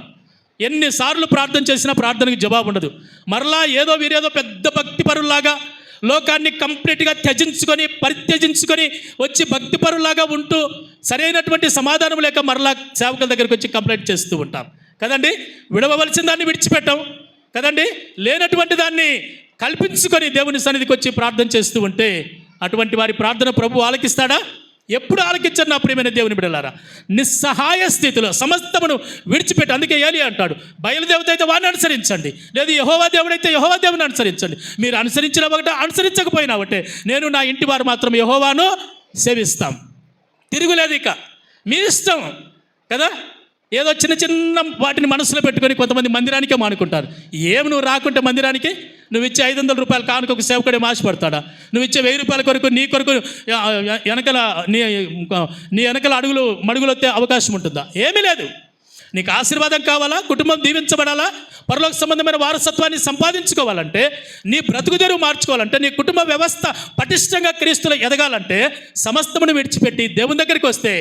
ఎన్నిసార్లు ప్రార్థన చేసినా ప్రార్థనకి జవాబు ఉండదు. మరలా వీరేదో పెద్ద భక్తిపరులాగా లోకాన్ని కంప్లీట్గా పరిత్యజించుకొని వచ్చి భక్తిపరులాగా ఉంటూ సరైనటువంటి సమాధానం లేక మరలా సేవకుల దగ్గరికి వచ్చి కంప్లైంట్ చేస్తూ ఉంటాం కదండి. విడవలసిన దాన్ని విడిచిపెట్టాం కదండి. లేనటువంటి దాన్ని కల్పించుకొని దేవుని సన్నిధికి వచ్చి ప్రార్థన చేస్తూ ఉంటే అటువంటి వారి ప్రార్థన ప్రభు ఆలకిస్తాడా? ఎప్పుడు ఆలకించరు నా ప్రియమైన దేవుని బిడ్డలారా. నిస్సహాయ స్థితిలో సమస్తమును విడిచిపెట్టి, అందుకే ఏలియా అంటాడు, బయలుదేవత అయితే వాడిని అనుసరించండి, లేదు యెహోవా దేవుడైతే యెహోవా దేవుని అనుసరించండి. మీరు అనుసరించిన ఒకటే, అనుసరించకపోయినా ఒకటే, నేను నా ఇంటి వారు మాత్రం యెహోవాను సేవిస్తాం. తిరుగులేదు, ఇక మీ ఇష్టం కదా. ఏదో చిన్న వాటిని మనసులో పెట్టుకొని కొంతమంది మందిరానికే మానుకుంటారు. నువ్వు రాకుంటే మందిరానికి నువ్వు ఇచ్చే 500 రూపాయలు కానుక ఒక సేవకుడే ఆశపడతాడా? నువ్వు ఇచ్చే 1000 రూపాయల కొరకు నీ కొరకు నీ వెనకల మడుగులు వస్తే అవకాశం ఉంటుందా? ఏమీ లేదు. నీకు ఆశీర్వాదం కావాలా, కుటుంబం దీవించబడాలా, పరలోక సంబంధమైన వారసత్వాన్ని సంపాదించుకోవాలంటే, నీ బ్రతుకుదెరువు మార్చుకోవాలంటే, నీ కుటుంబ వ్యవస్థ పటిష్టంగా క్రీస్తులో ఎదగాలంటే సమస్తమును విడిచిపెట్టి దేవుని దగ్గరికి వస్తే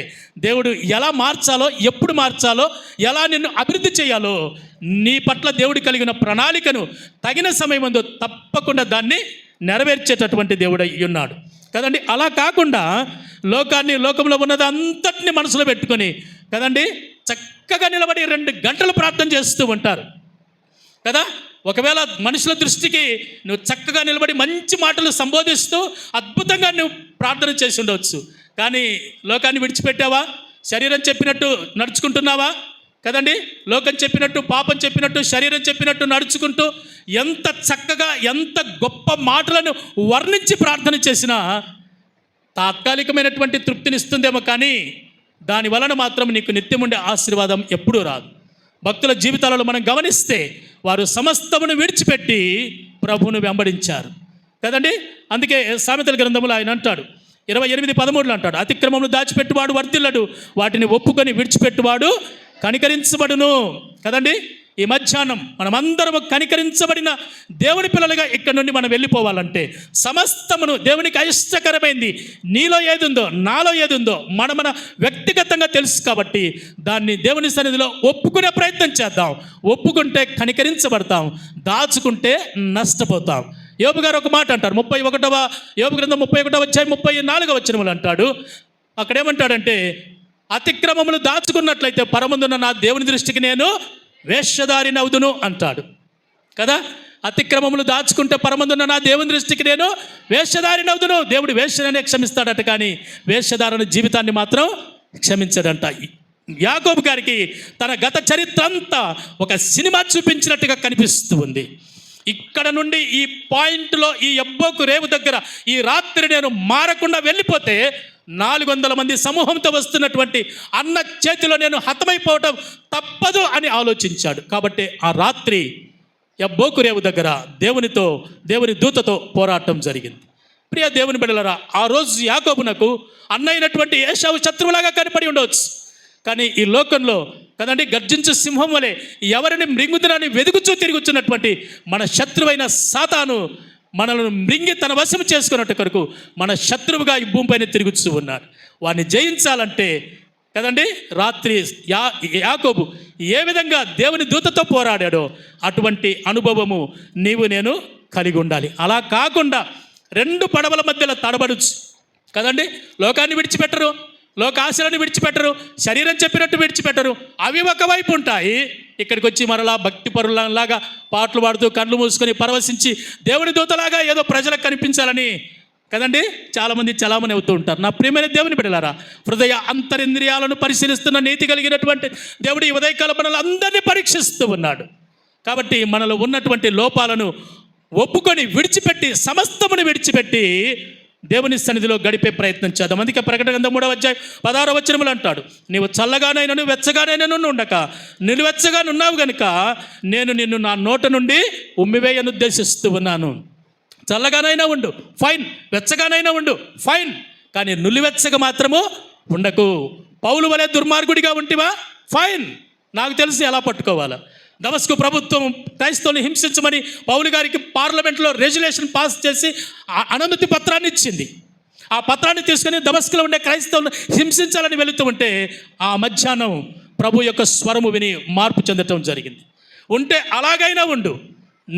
దేవుడు ఎలా మార్చాలో, ఎప్పుడు మార్చాలో, ఎలా నిన్ను అభివృద్ధి చేయాలో, నీ పట్ల దేవుడు కలిగిన ప్రణాళికను తగిన సమయమందు తప్పకుండా దాన్ని నెరవేర్చేటటువంటి దేవుడు ఉన్నాడు కదండి. అలా కాకుండా లోకంలో ఉన్నది అంతటిని మనసులో పెట్టుకొని కదండి చక్కగా నిలబడి 2 గంటలు ప్రార్థన చేస్తూ ఉంటారు కదా. ఒకవేళ మనుషుల దృష్టికి నువ్వు చక్కగా నిలబడి మంచి మాటలు సంబోధిస్తూ అద్భుతంగా నువ్వు ప్రార్థన చేసి ఉండవచ్చు, కానీ లోకాన్ని విడిచిపెట్టావా? శరీరం చెప్పినట్టు నడుచుకుంటున్నావా? కదండి, లోకం చెప్పినట్టు, పాపం చెప్పినట్టు, శరీరం చెప్పినట్టు నడుచుకుంటూ ఎంత చక్కగా ఎంత గొప్ప మాటలను వర్ణించి ప్రార్థన చేసినా తాత్కాలికమైనటువంటి తృప్తినిస్తుందేమో, కానీ దాని వలన మాత్రం నీకు నిత్యం ఉండే ఆశీర్వాదం ఎప్పుడూ రాదు. భక్తుల జీవితాలలో మనం గమనిస్తే వారు సమస్తమును విడిచిపెట్టి ప్రభువును వెంబడించారు కదండి. అందుకే సామెతల గ్రంథంలో ఆయన అంటాడు 28:13 అంటాడు, అతిక్రమమును దాచిపెట్టువాడు వర్ధిల్లడు, వాటిని ఒప్పుకొని విడిచిపెట్టువాడు కనికరించబడును కదండి. ఈ మధ్యాహ్నం మనమందరము కనికరించబడిన దేవుని పిల్లలుగా ఇక్కడ నుండి మనం వెళ్ళిపోవాలంటే సమస్తమును దేవునికి అయిష్టకరమైంది నీలో ఏదుందో నాలో ఏదుందో మన వ్యక్తిగతంగా తెలుసు కాబట్టి దాన్ని దేవుని సన్నిధిలో ఒప్పుకునే ప్రయత్నం చేద్దాం. ఒప్పుకుంటే కనికరించబడతాం, దాచుకుంటే నష్టపోతాం. యోబు గారు ఒక మాట అంటారు, 31వ యోబు గ్రంథం 31వ అధ్యాయం 34వ వచనములు అంటాడు. అక్కడేమంటాడంటే, అతిక్రమములు దాచుకున్నట్లయితే పరమందున్న నా దేవుని దృష్టికి నేను వేషధారినవుదును అంటాడు కదా. అతిక్రమములు దాచుకుంటే పరమందున్న నా దేవుని దృష్టికి నేను వేషధారినవుదును. దేవుడు వేషనే క్షమిస్తాడట, కానీ వేషధారణ జీవితాన్ని మాత్రం క్షమించడంట. యాకోబు గారికి తన గత చరిత్ర అంతా ఒక సినిమా చూపించినట్టుగా కనిపిస్తూ ఉంది. ఇక్కడ నుండి ఈ పాయింట్లో, ఈ యబ్బోకు రేవు దగ్గర ఈ రాత్రి నేను మారకుండా వెళ్ళిపోతే 400 మంది సమూహంతో వస్తున్నటువంటి అన్న చేతిలో నేను హతమైపోవటం తప్పదు అని ఆలోచించాడు. కాబట్టి ఆ రాత్రి యబ్బోకు రేవు దగ్గర దేవుని దూతతో పోరాటం జరిగింది. ప్రియ దేవుని బిడ్డలారా, ఆ రోజు యాకోబునకు అన్నైనటువంటి ఏశావు శత్రువులాగా కనపడి ఉండవచ్చు. కానీ ఈ లోకంలో కదండి, గర్జించు సింహం వలె ఎవరిని మృంగుదనని వెదుగుచూ తిరుగుతున్నటువంటి మన శత్రువైన సాతాను మనల్ని మృంగి తన వశం చేసుకున్నట్టు కొరకు మన శత్రువుగా ఈ భూమిపైన తిరుగుతూ ఉన్నారు. వాడిని జయించాలంటే కదండి, రాత్రి యాకోబు ఏ విధంగా దేవుని దూతతో పోరాడాడో అటువంటి అనుభవము నీవు నేను కలిగి ఉండాలి. అలా కాకుండా 2 పడవల మధ్యలో తడబడుచు కదండి, లోకాన్ని విడిచిపెట్టరు, లోకాశలను విడిచిపెట్టరు, శరీరం చెప్పినట్టు విడిచిపెట్టరు. అవి ఒకవైపు ఉంటాయి. ఇక్కడికి వచ్చి మరలా భక్తి పరులలాగా పాటలు పాడుతూ కళ్ళు మూసుకొని పరవశించి దేవుని దూతలాగా ఏదో ప్రజలకు కనిపించాలని కదండి చాలామంది చలామణి అవుతూ ఉంటారు. నా ప్రియమైన దేవుని బిడ్డలారా, హృదయ అంతరింద్రియాలను పరిశీలిస్తున్న నీతి కలిగినటువంటి దేవుడు ఈ ఉదయకాల మనల్ని అందరినీ పరీక్షిస్తూ ఉన్నాడు. కాబట్టి మనలో ఉన్నటువంటి లోపాలను ఒప్పుకొని విడిచిపెట్టి, సమస్తమును విడిచిపెట్టి దేవుని సన్నిధిలో గడిపే ప్రయత్నం చేద్దాం. అందుకే ప్రకటన గ్రంథం 3వ అధ్యాయం 16వ వచనములు అంటాడు, నీవు చల్లగానైనను వెచ్చగానైనను ఉండక నిలువెచ్చగా ఉన్నావు గనుక నేను నిన్ను నా నోట నుండి ఉమ్మివేయను ఉద్దేశిస్తూ ఉన్నాను. చల్లగానైనా ఉండు, ఫైన్. వెచ్చగానైనా ఉండు, ఫైన్. కానీ నులివెచ్చగా మాత్రము ఉండకు. పౌలు వలె దుర్మార్గుడిగా ఉంటివా, ఫైన్. నాకు తెలిసి ఎలా పట్టుకోవాలా. దమస్కు ప్రభుత్వం క్రైస్తవుని హింసించమని పౌలు గారికి పార్లమెంట్లో రెజల్యూషన్ పాస్ చేసి అనుమతి పత్రాన్ని ఇచ్చింది. ఆ పత్రాన్ని తీసుకుని దమస్కులో ఉండే క్రైస్తవులను హింసించాలని వెళుతూ ఉంటే ఆ మధ్యాహ్నం ప్రభు యొక్క స్వరము విని మార్పు చెందటం జరిగింది. ఉంటే అలాగైనా ఉండు,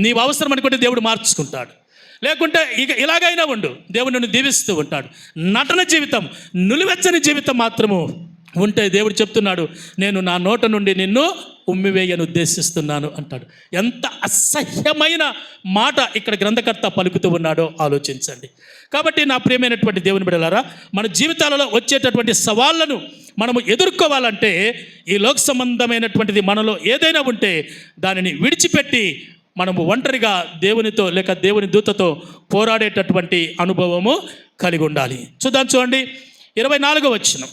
నీవు అవసరం అనుకుంటే దేవుడు మార్చుకుంటాడు. లేకుంటే ఇలాగైనా ఉండు, దేవుడు నిన్ను దీవిస్తూ ఉంటాడు. నటన జీవితం, నులివెచ్చని జీవితం మాత్రము ఉంటే దేవుడు చెప్తున్నాడు, నేను నా నోట నుండి నిన్ను ఉమ్మివేయను ఉద్దేశిస్తున్నాను అంటాడు. ఎంత అసహ్యమైన మాట ఇక్కడ గ్రంథకర్త పలుకుతూ ఉన్నాడో ఆలోచించండి. కాబట్టి నా ప్రియమైనటువంటి దేవుని బిడ్డలారా, మన జీవితాలలో వచ్చేటటువంటి సవాళ్లను మనము ఎదుర్కోవాలంటే ఈ లోక సంబంధమైనటువంటిది మనలో ఏదైనా ఉంటే దానిని విడిచిపెట్టి మనము ఒంటరిగా దేవునితో లేక దేవుని దూతతో పోరాడేటటువంటి అనుభవము కలిగి ఉండాలి. చూడండి 24వ వచనం.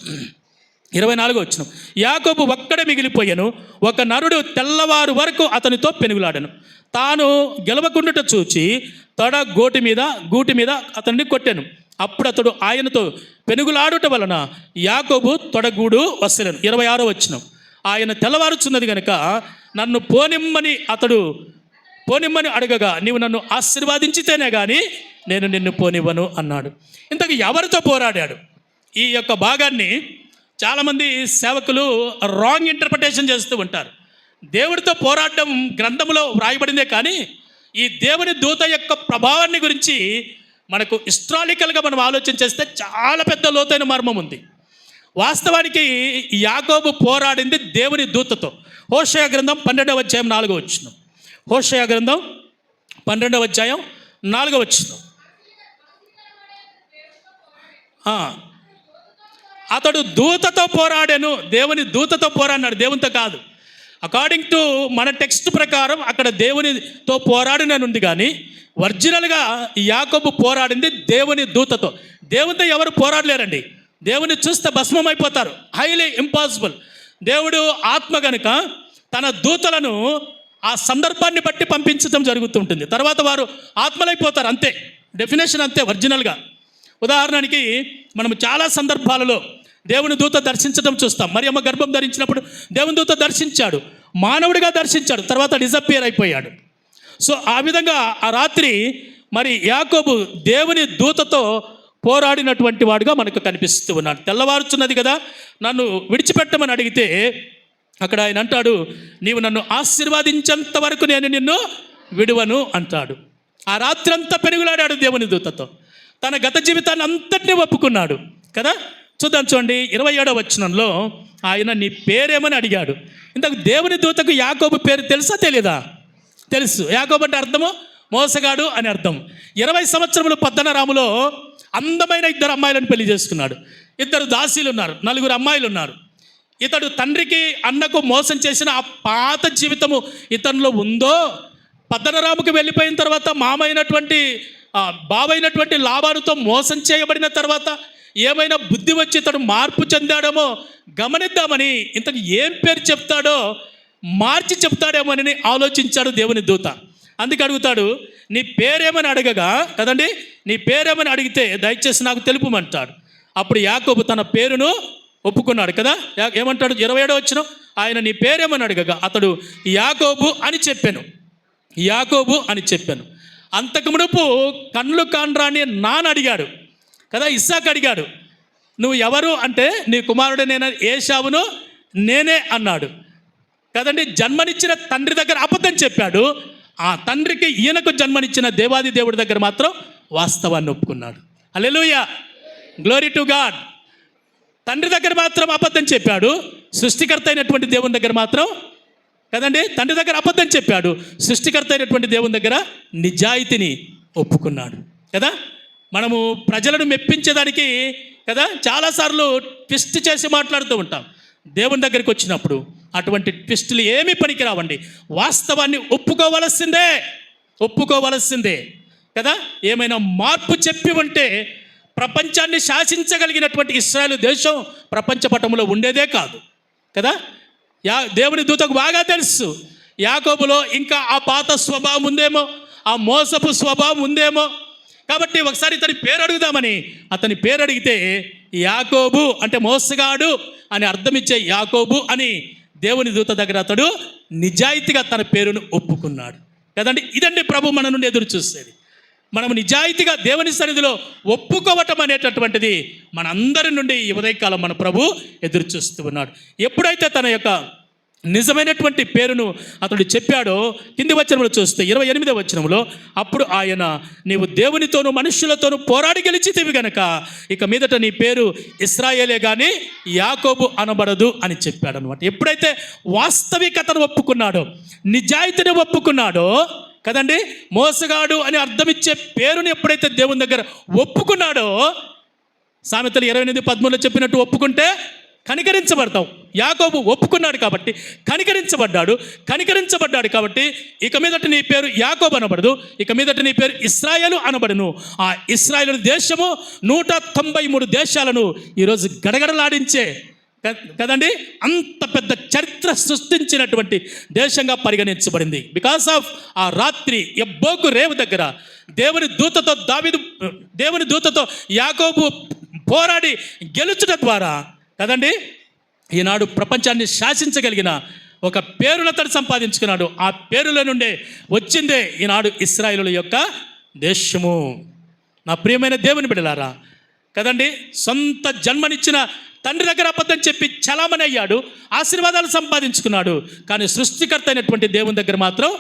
యాకోబు ఒక్కడే మిగిలిపోయాను, ఒక నరుడు తెల్లవారు వరకు అతనితో పెనుగులాడను. తాను గెలవకుండుట చూచి తొడ గూటి మీద అతన్ని కొట్టాను. అప్పుడు అతడు ఆయనతో పెనుగులాడుట వలన యాకోబు తొడగూడు వసలను. 26వ వచనం. ఆయన తెల్లవారుచున్నది గనుక నన్ను పోనిమ్మని అడగగా నీవు నన్ను ఆశీర్వాదించితేనే కానీ నేను నిన్ను పోనివ్వను అన్నాడు. ఇంతకు ఎవరితో పోరాడాడు? ఈ యొక్క భాగాన్ని చాలామంది సేవకులు రాంగ్ ఇంటర్ప్రిటేషన్ చేస్తూ ఉంటారు. దేవుడితో పోరాడడం గ్రంథంలో వ్రాయబడిందే, కానీ ఈ దేవుని దూత యొక్క ప్రభావాన్ని గురించి మనకు హిస్టారికల్గా మనం ఆలోచన చేస్తే చాలా పెద్ద లోతైన మర్మం ఉంది. వాస్తవానికి యాకోబు పోరాడింది దేవుని దూతతో. హోషేయ గ్రంథం 12వ అధ్యాయం 4వ వచనం. హోషేయ గ్రంథం 12వ అధ్యాయం 4వ వచనం. అతడు దూతతో పోరాడాను, దేవుని దూతతో పోరాడినాడు, దేవునితో కాదు. అకార్డింగ్ టు మన టెక్స్ట్ ప్రకారం అక్కడ దేవునితో పోరాడిననుంది, కానీ ఒరిజినల్గా యాకోబు పోరాడింది దేవుని దూతతో. దేవునితో ఎవరు పోరాడలేరండి. దేవుని చూస్తే భస్మం అయిపోతారు, హైలీ ఇంపాసిబుల్. దేవుడు ఆత్మ కనుక తన దూతలను ఆ సందర్భాన్ని బట్టి పంపించడం జరుగుతుంటుంది. తర్వాత వారు ఆత్మలైపోతారు, అంతే. డెఫినేషన్ అంతే ఒరిజినల్గా. ఉదాహరణకి మనం చాలా సందర్భాలలో దేవుని దూత దర్శించడం చూస్తాం. మరియమ్మ గర్భం ధరించినప్పుడు దేవుని దూత దర్శించాడు, మానవుడిగా దర్శించాడు, తర్వాత డిజపియర్ అయిపోయాడు. సో ఆ విధంగా ఆ రాత్రి మరి యాకోబు దేవుని దూతతో పోరాడినటువంటి వాడుగా మనకు కనిపిస్తూ ఉన్నాడు. తెల్లవారుచున్నది కదా, నన్ను విడిచిపెట్టమని అడిగితే అక్కడ ఆయన అంటాడు, నీవు నన్ను ఆశీర్వాదించేంత వరకు నేను నిన్ను విడువను అంటాడు. ఆ రాత్రి అంతా పెనుగులాడాడు దేవుని దూతతో, తన గత జీవితాన్ని అంతటినీ ఒప్పుకున్నాడు కదా. చూడండి 27వ వచనంలో ఆయన నీ పేరేమని అడిగాడు. ఇంతకు దేవుని దూతకు యాకోబు పేరు తెలుసా తెలియదా? తెలుసు. యాకోబు అంటే అర్థము మోసగాడు అని అర్థం. 20 సంవత్సరములు పద్దనరాములో అందమైన 2 అమ్మాయిలను పెళ్లి చేసుకున్నాడు. 2 దాసీలు ఉన్నారు, 4 అమ్మాయిలు ఉన్నారు. ఇతడు తండ్రికి అన్నకు మోసం చేసిన ఆ పాత జీవితము ఇతనిలో ఉందో, పద్దనరాముకు వెళ్ళిపోయిన తర్వాత మామైనటువంటి బావైనటువంటి లాబానుతో మోసం చేయబడిన తర్వాత ఏమైనా బుద్ధి వచ్చి ఇతడు మార్పు చెందాడేమో గమనిద్దామని, ఇంతకు ఏం పేరు చెప్తాడో మార్చి చెప్తాడేమో అని ఆలోచించాడు దేవుని దూత. అందుకే అడుగుతాడు, నీ పేరేమని అడగగా కదండి, నీ పేరేమని అడిగితే దయచేసి నాకు తెలుపుమంటాడు. అప్పుడు యాకోబు తన పేరును ఒప్పుకున్నాడు కదా. ఏమంటాడు 27వ వచనం, ఆయన నీ పేరేమని అడగగా అతడు యాకోబు అని చెప్పాను, యాకోబు అని చెప్పాను. అంతకు మునుపు కళ్ళు కాండ్రాని నాన్న అడిగాడు కదా, ఇస్సాకు అడిగాడు, నువ్వు ఎవరు అంటే నీ కుమారుడైన ఏశావును నేనే అన్నాడు కదండి. జన్మనిచ్చిన తండ్రి దగ్గర అబద్ధం చెప్పాడు. ఆ తండ్రికి ఈయనకు జన్మనిచ్చిన దేవాది దేవుడి దగ్గర మాత్రం వాస్తవాన్ని ఒప్పుకున్నాడు. హల్లెలూయా, గ్లోరీ టు గాడ్. తండ్రి దగ్గర మాత్రం అబద్ధం చెప్పాడు, సృష్టికర్త అయినటువంటి దేవుని దగ్గర మాత్రం కదండి, తండ్రి దగ్గర అబద్ధం చెప్పాడు, సృష్టికర్త అయినటువంటి దేవుని దగ్గర నిజాయితీని ఒప్పుకున్నాడు కదా. మనము ప్రజలను మెప్పించేదానికి కదా చాలాసార్లు ట్విస్ట్ చేసి మాట్లాడుతూ ఉంటాం. దేవుని దగ్గరికి వచ్చినప్పుడు అటువంటి ట్విస్టులు ఏమీ పనికిరావండి. వాస్తవాన్ని ఒప్పుకోవలసిందే కదా. ఏమైనా మార్పు చెప్పి ఉంటే ప్రపంచాన్ని శాసించగలిగినటువంటి ఇశ్రాయేలు దేశం ప్రపంచ పటంలో ఉండేదే కాదు కదా. దేవుని దూతకు బాగా తెలుసు యాకోబులో ఇంకా ఆ పాత స్వభావం ఉందేమో, ఆ మోసపు స్వభావం ఉందేమో. కాబట్టి ఒకసారి ఇతని పేరు అడుగుదామని అతని పేరు అడిగితే యాకోబు అంటే మోసగాడు అని అర్థమిచ్చే యాకోబు అని దేవుని దూత దగ్గర అతడు నిజాయితీగా తన పేరును ఒప్పుకున్నాడు కదండి. ఇదండి ప్రభు మన నుండి ఎదురు చూసేది. మనం నిజాయితీగా దేవుని సన్నిధిలో ఒప్పుకోవటం అనేటటువంటిది మనందరి నుండి ఈ ఉదయకాలం మన ప్రభు ఎదురు చూస్తూ ఉన్నాడు. ఎప్పుడైతే తన యొక్క నిజమైనటువంటి పేరును అతడు చెప్పాడో, కింది వచనంలో చూస్తే 28వ వచనంలో, అప్పుడు ఆయన నీవు దేవునితోనూ మనుష్యులతోనూ పోరాడి గెలిచితివి గనక ఇక మీదట నీ పేరు ఇశ్రాయేలే కానీ యాకోబు అనబడదు అని చెప్పాడు అనమాట. ఎప్పుడైతే వాస్తవికతను ఒప్పుకున్నాడో, నిజాయితీని ఒప్పుకున్నాడో కదండి, మోసగాడు అని అర్థమిచ్చే పేరుని ఎప్పుడైతే దేవుని దగ్గర ఒప్పుకున్నాడో, సామెతలు 28:13 చెప్పినట్టు ఒప్పుకుంటే కనికరించబడతాం. యాకోబు ఒప్పుకున్నాడు కాబట్టి కనికరించబడ్డాడు కాబట్టి ఇక మీదట నీ పేరు యాకోబు అనబడదు, ఇక మీదట నీ పేరు ఇశ్రాయేలు అనబడును. ఆ ఇశ్రాయేలు దేశము 193 దేశాలను ఈరోజు గడగడలాడించే కదండి అంత పెద్ద చరిత్ర సృష్టించినటువంటి దేశంగా పరిగణించబడింది. బికాస్ ఆఫ్ ఆ రాత్రి యబ్బోకు రేవు దగ్గర దేవుని దూతతో యాకోబు పోరాడి గెలుచుట ద్వారా కదండి ఈనాడు ప్రపంచాన్ని శాసించగలిగిన ఒక పేరును అతడు సంపాదించుకున్నాడు. ఆ పేరుల నుండే వచ్చిందే ఈనాడు ఇశ్రాయేలుల యొక్క దేశము. నా ప్రియమైన దేవుని బిడ్డలారా కదండి, సొంత జన్మనిచ్చిన తండ్రి దగ్గర అబద్ధం చెప్పి చలామణి అయ్యాడు, ఆశీర్వాదాలు సంపాదించుకున్నాడు. కానీ సృష్టికర్త అయినటువంటి దేవుని దగ్గర మాత్రం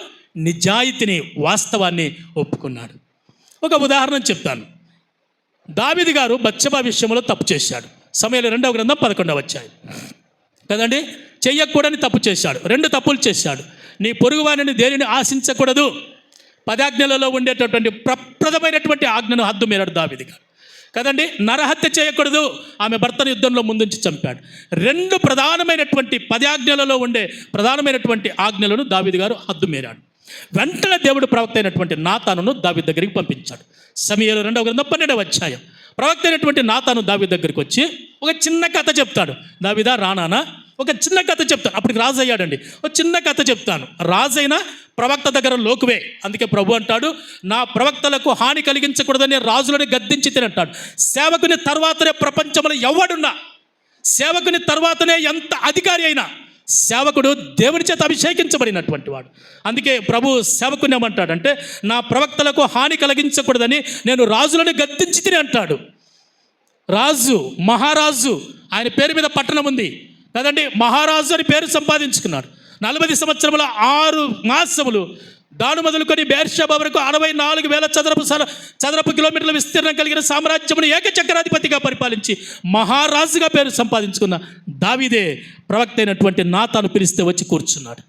నిజాయితీని, వాస్తవాన్ని ఒప్పుకున్నాడు. ఒక ఉదాహరణ చెప్తాను. దావీదు గారు బత్షెబా విషయంలో తప్పు చేశాడు. సమూయేలు 2వ గ్రంథం 11వ అధ్యాయం కదండి. చెయ్యకూడని తప్పు చేశాడు, 2 తప్పులు చేశాడు. నీ పొరుగువానిని దేనిని ఆశించకూడదు, 10 ఆజ్ఞలలో ఉండేటటువంటి ప్రప్రదమైనటువంటి ఆజ్ఞను హద్దు మీరాడు దావీదు గారు కదండి. నరహత్య చేయకూడదు, ఆమె భర్తను యుద్ధంలో ముందుంచి చంపాడు. 2 ప్రధానమైనటువంటి 10 ఆజ్ఞలలో ఉండే ప్రధానమైనటువంటి ఆజ్ఞలను దావీదు గారు హద్దు మీరాడు. వెంటనే దేవుడు ప్రవక్త అయినటువంటి నాతానును దావీదు దగ్గరికి పంపించాడు. సమూయేలు 2వ గ్రంథం 12వ అధ్యాయం. ప్రవక్త అయినటువంటి నాతాను దావీదు దగ్గరికి వచ్చి ఒక చిన్న కథ చెప్తాడు. దావీదా రానానా, ఒక చిన్న కథ చెప్తాను. అప్పటికి రాజు అయ్యాడండి. ఒక చిన్న కథ చెప్తాను. రాజైనా ప్రవక్త దగ్గర లోకువే. అందుకే ప్రభు అంటాడు, నా ప్రవక్తలకు హాని కలిగించకూడదని రాజులని గద్దించి తినంటాడు. సేవకుని తర్వాతనే ప్రపంచంలో ఎవడున్నా, సేవకుని తర్వాతనే ఎంత అధికారి అయినా సేవకుడు దేవుని చేత అభిషేకించబడినటువంటి వాడు. అందుకే ప్రభు సేవకుని ఏమంటాడంటే, నా ప్రవక్తలకు హాని కలిగించకూడదని నేను రాజులను గద్దించి తిని అంటాడు. రాజు, మహారాజు, ఆయన పేరు మీద పట్టణం ఉంది కదండి. మహారాజు అని పేరు సంపాదించుకున్నాడు. 40 సంవత్సరముల 6 మాసములు దాడు మొదలుకొని బెర్షెబా వరకు 64,000 చదరపు కిలోమీటర్ల విస్తీర్ణం కలిగిన సామ్రాజ్యమును ఏకచక్రాధిపతిగా పరిపాలించి మహారాజుగా పేరు సంపాదించుకున్న దావీదే ప్రవక్త అయినటువంటి నాతాను పిలిస్తే వచ్చి కూర్చున్నాడు.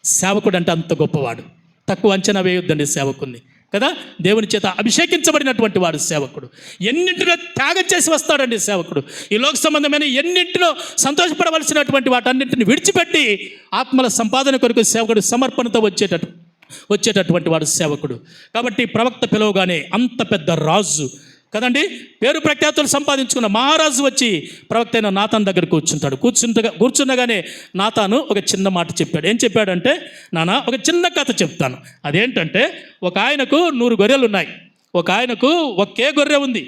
సేవకుడు అంటే అంత గొప్పవాడు. తక్కువ అంచనా వేయొద్దండి సేవకుని కదా. దేవుని చేత అభిషేకించబడినటువంటి వాడు సేవకుడు. ఎన్నింటిలో త్యాగం చేసి వస్తాడండి సేవకుడు. ఈ లోక సంబంధమైన ఎన్నింటిలో సంతోషపడవలసినటువంటి వాటన్నింటిని విడిచిపెట్టి ఆత్మల సంపాదన కొరకు సేవకుడు సమర్పణతో వచ్చేటటువంటి వాడు సేవకుడు. కాబట్టి ప్రవక్త పిలవగానే అంత పెద్ద రాజు కదండి, పేరు ప్రఖ్యాతులు సంపాదించుకున్న మహారాజు వచ్చి ప్రవక్త అయిన నాతాను దగ్గర కూర్చున్నగానే నాతాను ఒక చిన్న మాట చెప్పాడు. ఏం చెప్పాడంటే, నాన్న ఒక చిన్న కథ చెప్తాను. అదేంటంటే, ఒక ఆయనకు 100 గొర్రెలు ఉన్నాయి. ఒక ఆయనకు ఒకే గొర్రె ఉంది.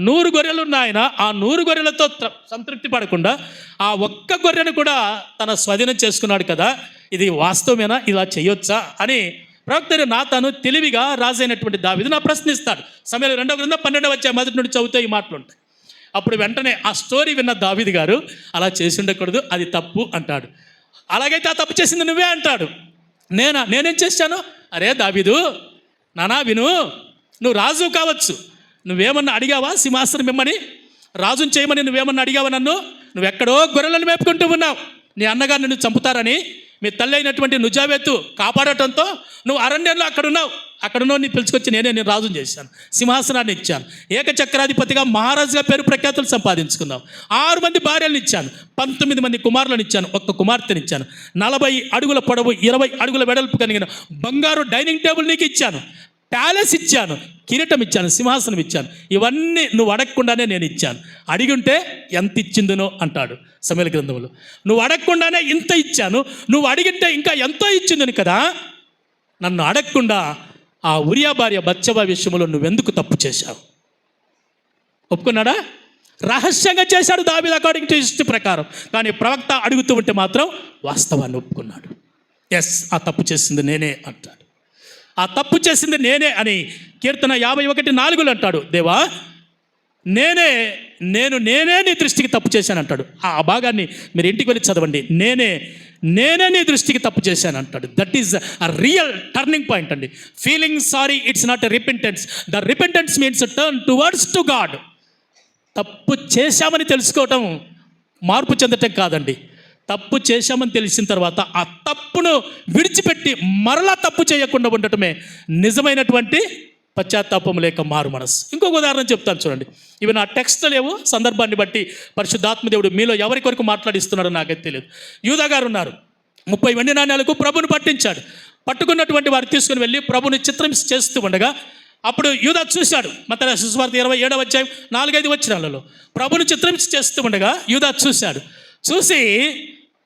100 గొర్రెలు ఉన్న ఆయన ఆ 100 గొర్రెలతో సంతృప్తి పడకుండా ఆ ఒక్క గొర్రెను కూడా తన స్వాధీనం చేసుకున్నాడు కదా. ఇది వాస్తవమేనా, ఇలా చేయొచ్చా అని ప్రవక్త నాతాను తెలివిగా రాజైనటువంటి దావీదును ప్రశ్నిస్తాడు. సమయంలో 2వ గ్రంథం 12వ అధ్యాయం మొదటి నుండి చదివితే ఈ మాటలు ఉంటాయి. అప్పుడు వెంటనే ఆ స్టోరీ విన్న దావీదు గారు, అలా చేసి ఉండకూడదు, అది తప్పు అంటాడు. అలాగైతే ఆ తప్పు చేసింది నువ్వే అంటాడు. నేనేం చేశాను? అరే దావీదు, నానా విను, నువ్వు రాజు కావచ్చు, నువ్వేమన్నా అడిగావా సింహాసనం ఇమ్మని, రాజుని చేయమని నువ్వేమన్నా అడిగావా నన్ను? నువ్వెక్కడో గొర్రెలను మేపుకుంటూ ఉన్నావు. నీ అన్నగారు నిన్ను చంపుతారని మీ తల్లి అయినటువంటి నుజావేతు కాపాడటంతో నువ్వు అరణ్యంలో అక్కడున్నో నీ పిలుచుకొచ్చి నేను రాజుని చేశాను, సింహాసనాన్ని ఇచ్చాను, ఏకచక్రాధిపతిగా మహారాజుగా పేరు ప్రఖ్యాతులు సంపాదించుకున్నావు. 6 మంది భార్యలను ఇచ్చాను, 19 మంది కుమారులను ఇచ్చాను, 1 కుమార్తెని ఇచ్చాను, 40 అడుగుల పొడవు 20 అడుగుల వెడల్పు కలిగిన బంగారు డైనింగ్ టేబుల్ నీకు ఇచ్చాను, ప్యాలెస్ ఇచ్చాను, కిరీటం ఇచ్చాను, సింహాసనం ఇచ్చాను. ఇవన్నీ నువ్వు అడగకుండానే నేను ఇచ్చాను. అడిగుంటే ఎంత ఇచ్చిందునో అంటాడు సమూయేలు గ్రంథంలో. నువ్వు అడగకుండానే ఇంత ఇచ్చాను, నువ్వు అడిగింటే ఇంకా ఎంతో ఇచ్చిందని కదా. నన్ను అడగకుండా ఆ ఉరియా భార్య బత్షెబ విషయంలో నువ్వెందుకు తప్పు చేశావు? ఒప్పుకున్నాడా? రహస్యంగా చేశాడు దావీదు అకార్డింగ్ టు హిస్టరీ ప్రకారం. కానీ ప్రవక్త అడుగుతూ ఉంటే మాత్రం వాస్తవాన్ని ఒప్పుకున్నాడు. ఎస్, ఆ తప్పు చేసింది నేనే అంటాడు. ఆ తప్పు చేసింది నేనే అని కీర్తన 51:4 అంటాడు. దేవా, నేనే నీ దృష్టికి తప్పు చేశాను అంటాడు. ఆ భాగాన్ని మీరు ఇంటికి వెళ్ళి చదవండి. నేనే నీ దృష్టికి తప్పు చేశాను అంటాడు. That is a real turning point అండి. Feeling sorry it's not a repentance. The repentance means turn towards to God. తప్పు చేశామని తెలుసుకోవటం మార్పు చెందటం కాదండి. తప్పు చేశామని తెలిసిన తర్వాత ఆ తప్పును విడిచిపెట్టి మరలా తప్పు చేయకుండా ఉండటమే నిజమైనటువంటి పశ్చాత్తాపం లేక మారు మనసు. ఇంకొక ఉదాహరణ చెప్తాను చూడండి. ఇవి నా టెక్స్ట్ లేవు, సందర్భాన్ని బట్టి పరిశుద్ధాత్మదేవుడు మీలో ఎవరి కొరకు మాట్లాడిస్తున్నాడో నాకైతే తెలియదు. యూదా గారు ఉన్నారు, 30 వెండి నాణ్యాలకు ప్రభుని పట్టించాడు. పట్టుకున్నటువంటి వారు తీసుకుని వెళ్ళి ప్రభుని చిత్రం చేస్తూ ఉండగా అప్పుడు యూదా చూశాడు. మత్తయి సువార్త 27వ అధ్యాయం 4-5 వచనాలలో ప్రభుని చిత్రం చేస్తూ ఉండగా యూదా చూసి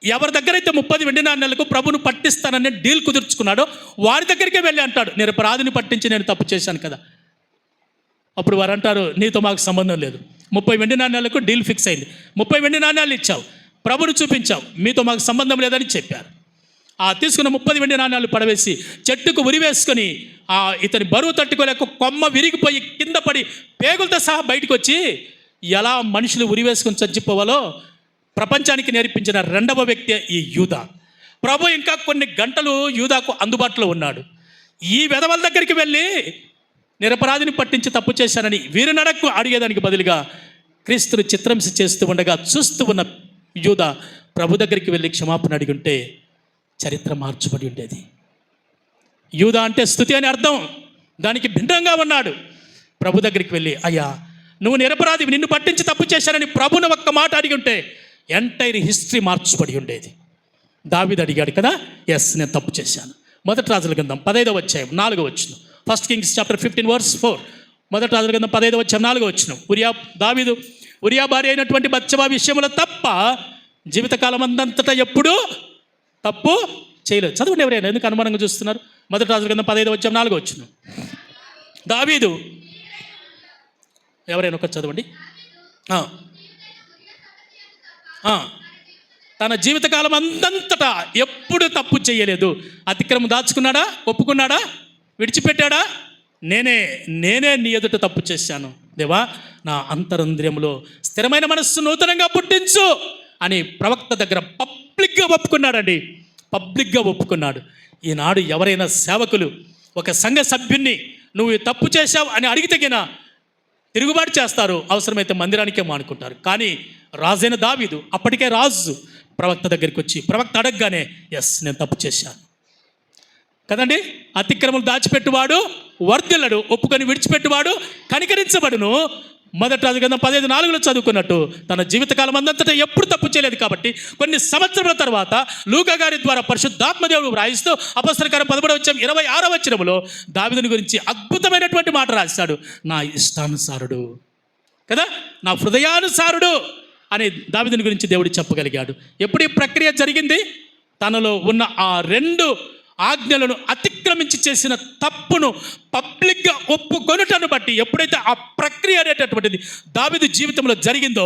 ఎవరి దగ్గరైతే 30 వెండి నాణ్యాలకు ప్రభును పట్టిస్తానని డీల్ కుదుర్చుకున్నాడో వారి దగ్గరికే వెళ్ళి అంటాడు, నేను రాజుని పట్టించి నేను తప్పు చేశాను కదా. అప్పుడు వారు అంటారు, నీతో మాకు సంబంధం లేదు, 30 వెండి నాణ్యాలకు డీల్ ఫిక్స్ అయింది, 30 వెండి నాణ్యాలు ఇచ్చావు, ప్రభును చూపించావు, మీతో మాకు సంబంధం లేదని చెప్పారు. ఆ తీసుకున్న 30 వెండి నాణ్యాలు పడవేసి చెట్టుకు ఉరివేసుకొని ఇతని బరువు తట్టుకోలేక కొమ్మ విరిగిపోయి కింద పడి పేగులతో సహా బయటకు వచ్చి ఎలా మనుషులు ఉరివేసుకొని చచ్చిపోవాలో ప్రపంచానికి నేర్పించిన 2వ వ్యక్తి ఈ యూదా. ప్రభు ఇంకా కొన్ని గంటలు యూదాకు అందుబాటులో ఉన్నాడు. ఈ వెధవల దగ్గరికి వెళ్ళి నిరపరాధిని పట్టించి తప్పు చేశానని వీరి నడకు అడిగేదానికి బదులుగా క్రీస్తుని చిత్రంసి చేస్తూ ఉండగా చూస్తూ ఉన్న యూదా ప్రభు దగ్గరికి వెళ్ళి క్షమాపణ అడిగి ఉంటే చరిత్ర మార్చబడి ఉండేది. యూదా అంటే స్తుతి అని అర్థం, దానికి భిన్నంగా ఉన్నాడు. ప్రభు దగ్గరికి వెళ్ళి, అయ్యా నువ్వు నిరపరాధివి, నిన్ను పట్టించి తప్పు చేశానని ప్రభుని ఒక్క మాట అడిగి ఉంటే ఎంటైర్ హిస్టరీ మార్చబడి ఉండేది. దావీదు అడిగాడు కదా, ఎస్ నేను తప్పు చేశాను. మొదటి రాజుల గ్రంథం 15వ అధ్యాయం 4వ వచనం, 1 Kings chapter 15 verse 4. మొదటి రాజుల గ్రంథం 15వ అధ్యాయం 4వ వచనం. దావీదు ఉరియా భార్య అయినటువంటి బత్షెబ విషయంలో తప్ప జీవితకాలం అంతటా ఎప్పుడూ తప్పు చేయలేదు. చదవండి ఎవరైనా, ఎందుకు అనుమానంగా చూస్తున్నారు? మొదటి రాజుల గ్రంథం 15వ అధ్యాయం 4వ వచనం. దావీదు ఎవరైనా ఒకటి చదవండి. తన జీవితకాలం అంతటా ఎప్పుడు తప్పు చేయలేదు. అతిక్రమం దాచుకున్నాడా? ఒప్పుకున్నాడా? విడిచిపెట్టాడా? నేనే నీ ఎదుట తప్పు చేశాను దేవా, నా అంతరంద్రియంలో స్థిరమైన మనస్సు నూతనంగా పుట్టించు అని ప్రవక్త దగ్గర పబ్లిక్గా ఒప్పుకున్నాడండి. పబ్లిక్గా ఒప్పుకున్నాడు. ఈనాడు ఎవరైనా సేవకులు ఒక సంఘ సభ్యున్ని నువ్వు తప్పు చేశావు అని అడిగితేగినా తిరుగుబాటు చేస్తారు, అవసరమైతే మందిరానికే మానుకుంటారు. కానీ రాజైన దావీదు, అప్పటికే రాజు, ప్రవక్త దగ్గరికి వచ్చి ప్రవక్త అడగగానే ఎస్ నేను తప్పు చేశాను, కదండి. అతిక్రమలు దాచిపెట్టువాడు వర్ధిల్లడు, ఒప్పుకొని విడిచిపెట్టువాడు కనికరించబడును. మొదటి రాజు గ్రంథం 15:4 చదువుకున్నట్టు తన జీవితకాలం అందంతటా ఎప్పుడు తప్పు చేయలేదు. కాబట్టి కొన్ని సంవత్సరాల తర్వాత లూకా గారి ద్వారా పరిశుద్ధాత్మదేవుడు వ్రాయిస్తూ అపొస్తలుల కార్యం 13:26 దావీదుని గురించి అద్భుతమైనటువంటి మాట రాశాడు. నా ఇష్టానుసారుడు కదా, నా హృదయానుసారుడు అని దావీదుని గురించి దేవుడు చెప్పగలిగాడు. ఎప్పుడు ఈ ప్రక్రియ జరిగింది? తనలో ఉన్న ఆ 2 ఆజ్ఞలను అతిక్రమించి చేసిన తప్పును పబ్లిక్గా ఒప్పుకొనుటను బట్టి ఎప్పుడైతే ఆ ప్రక్రియ అనేటటువంటిది దావీదు జీవితంలో జరిగిందో,